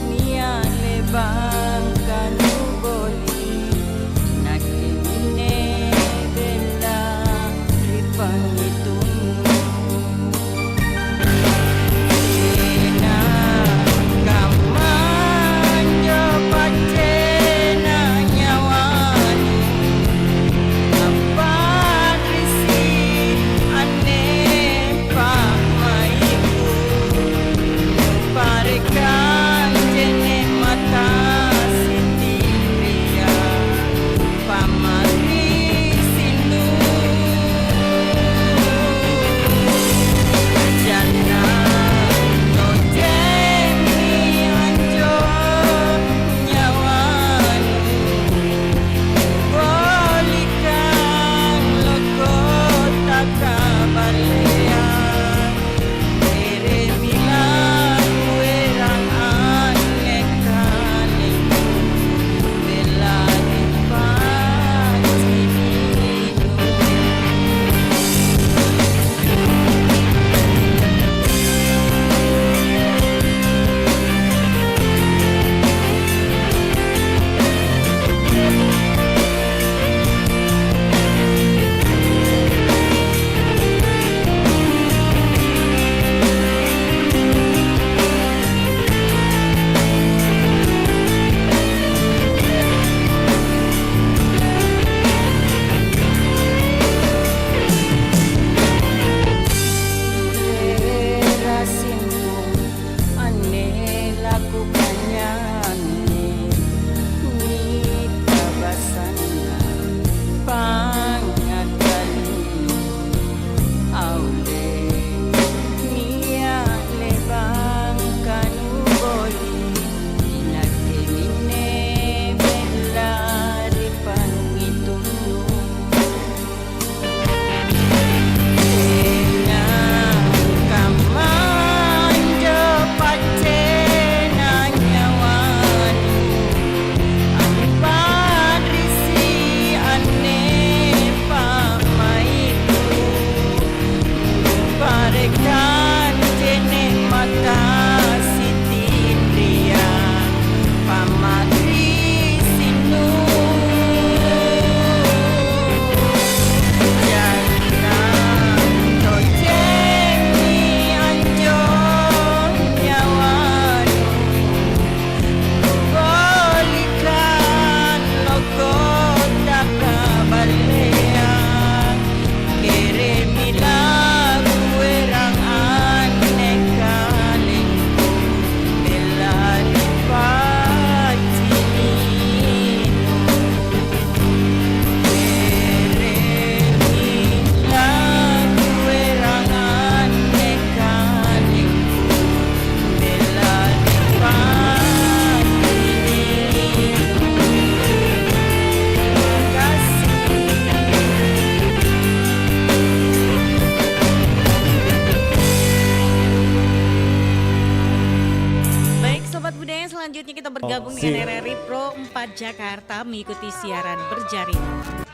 nia lebang kanu boli nakemine bela ripangitunu ena kamanjo pacena nyawani apa risi ane pamaiku parekan jene mata sindiria pamari sindu selanjutnya kita bergabung dengan RRI Pro 4 Jakarta mengikuti siaran berjaringan.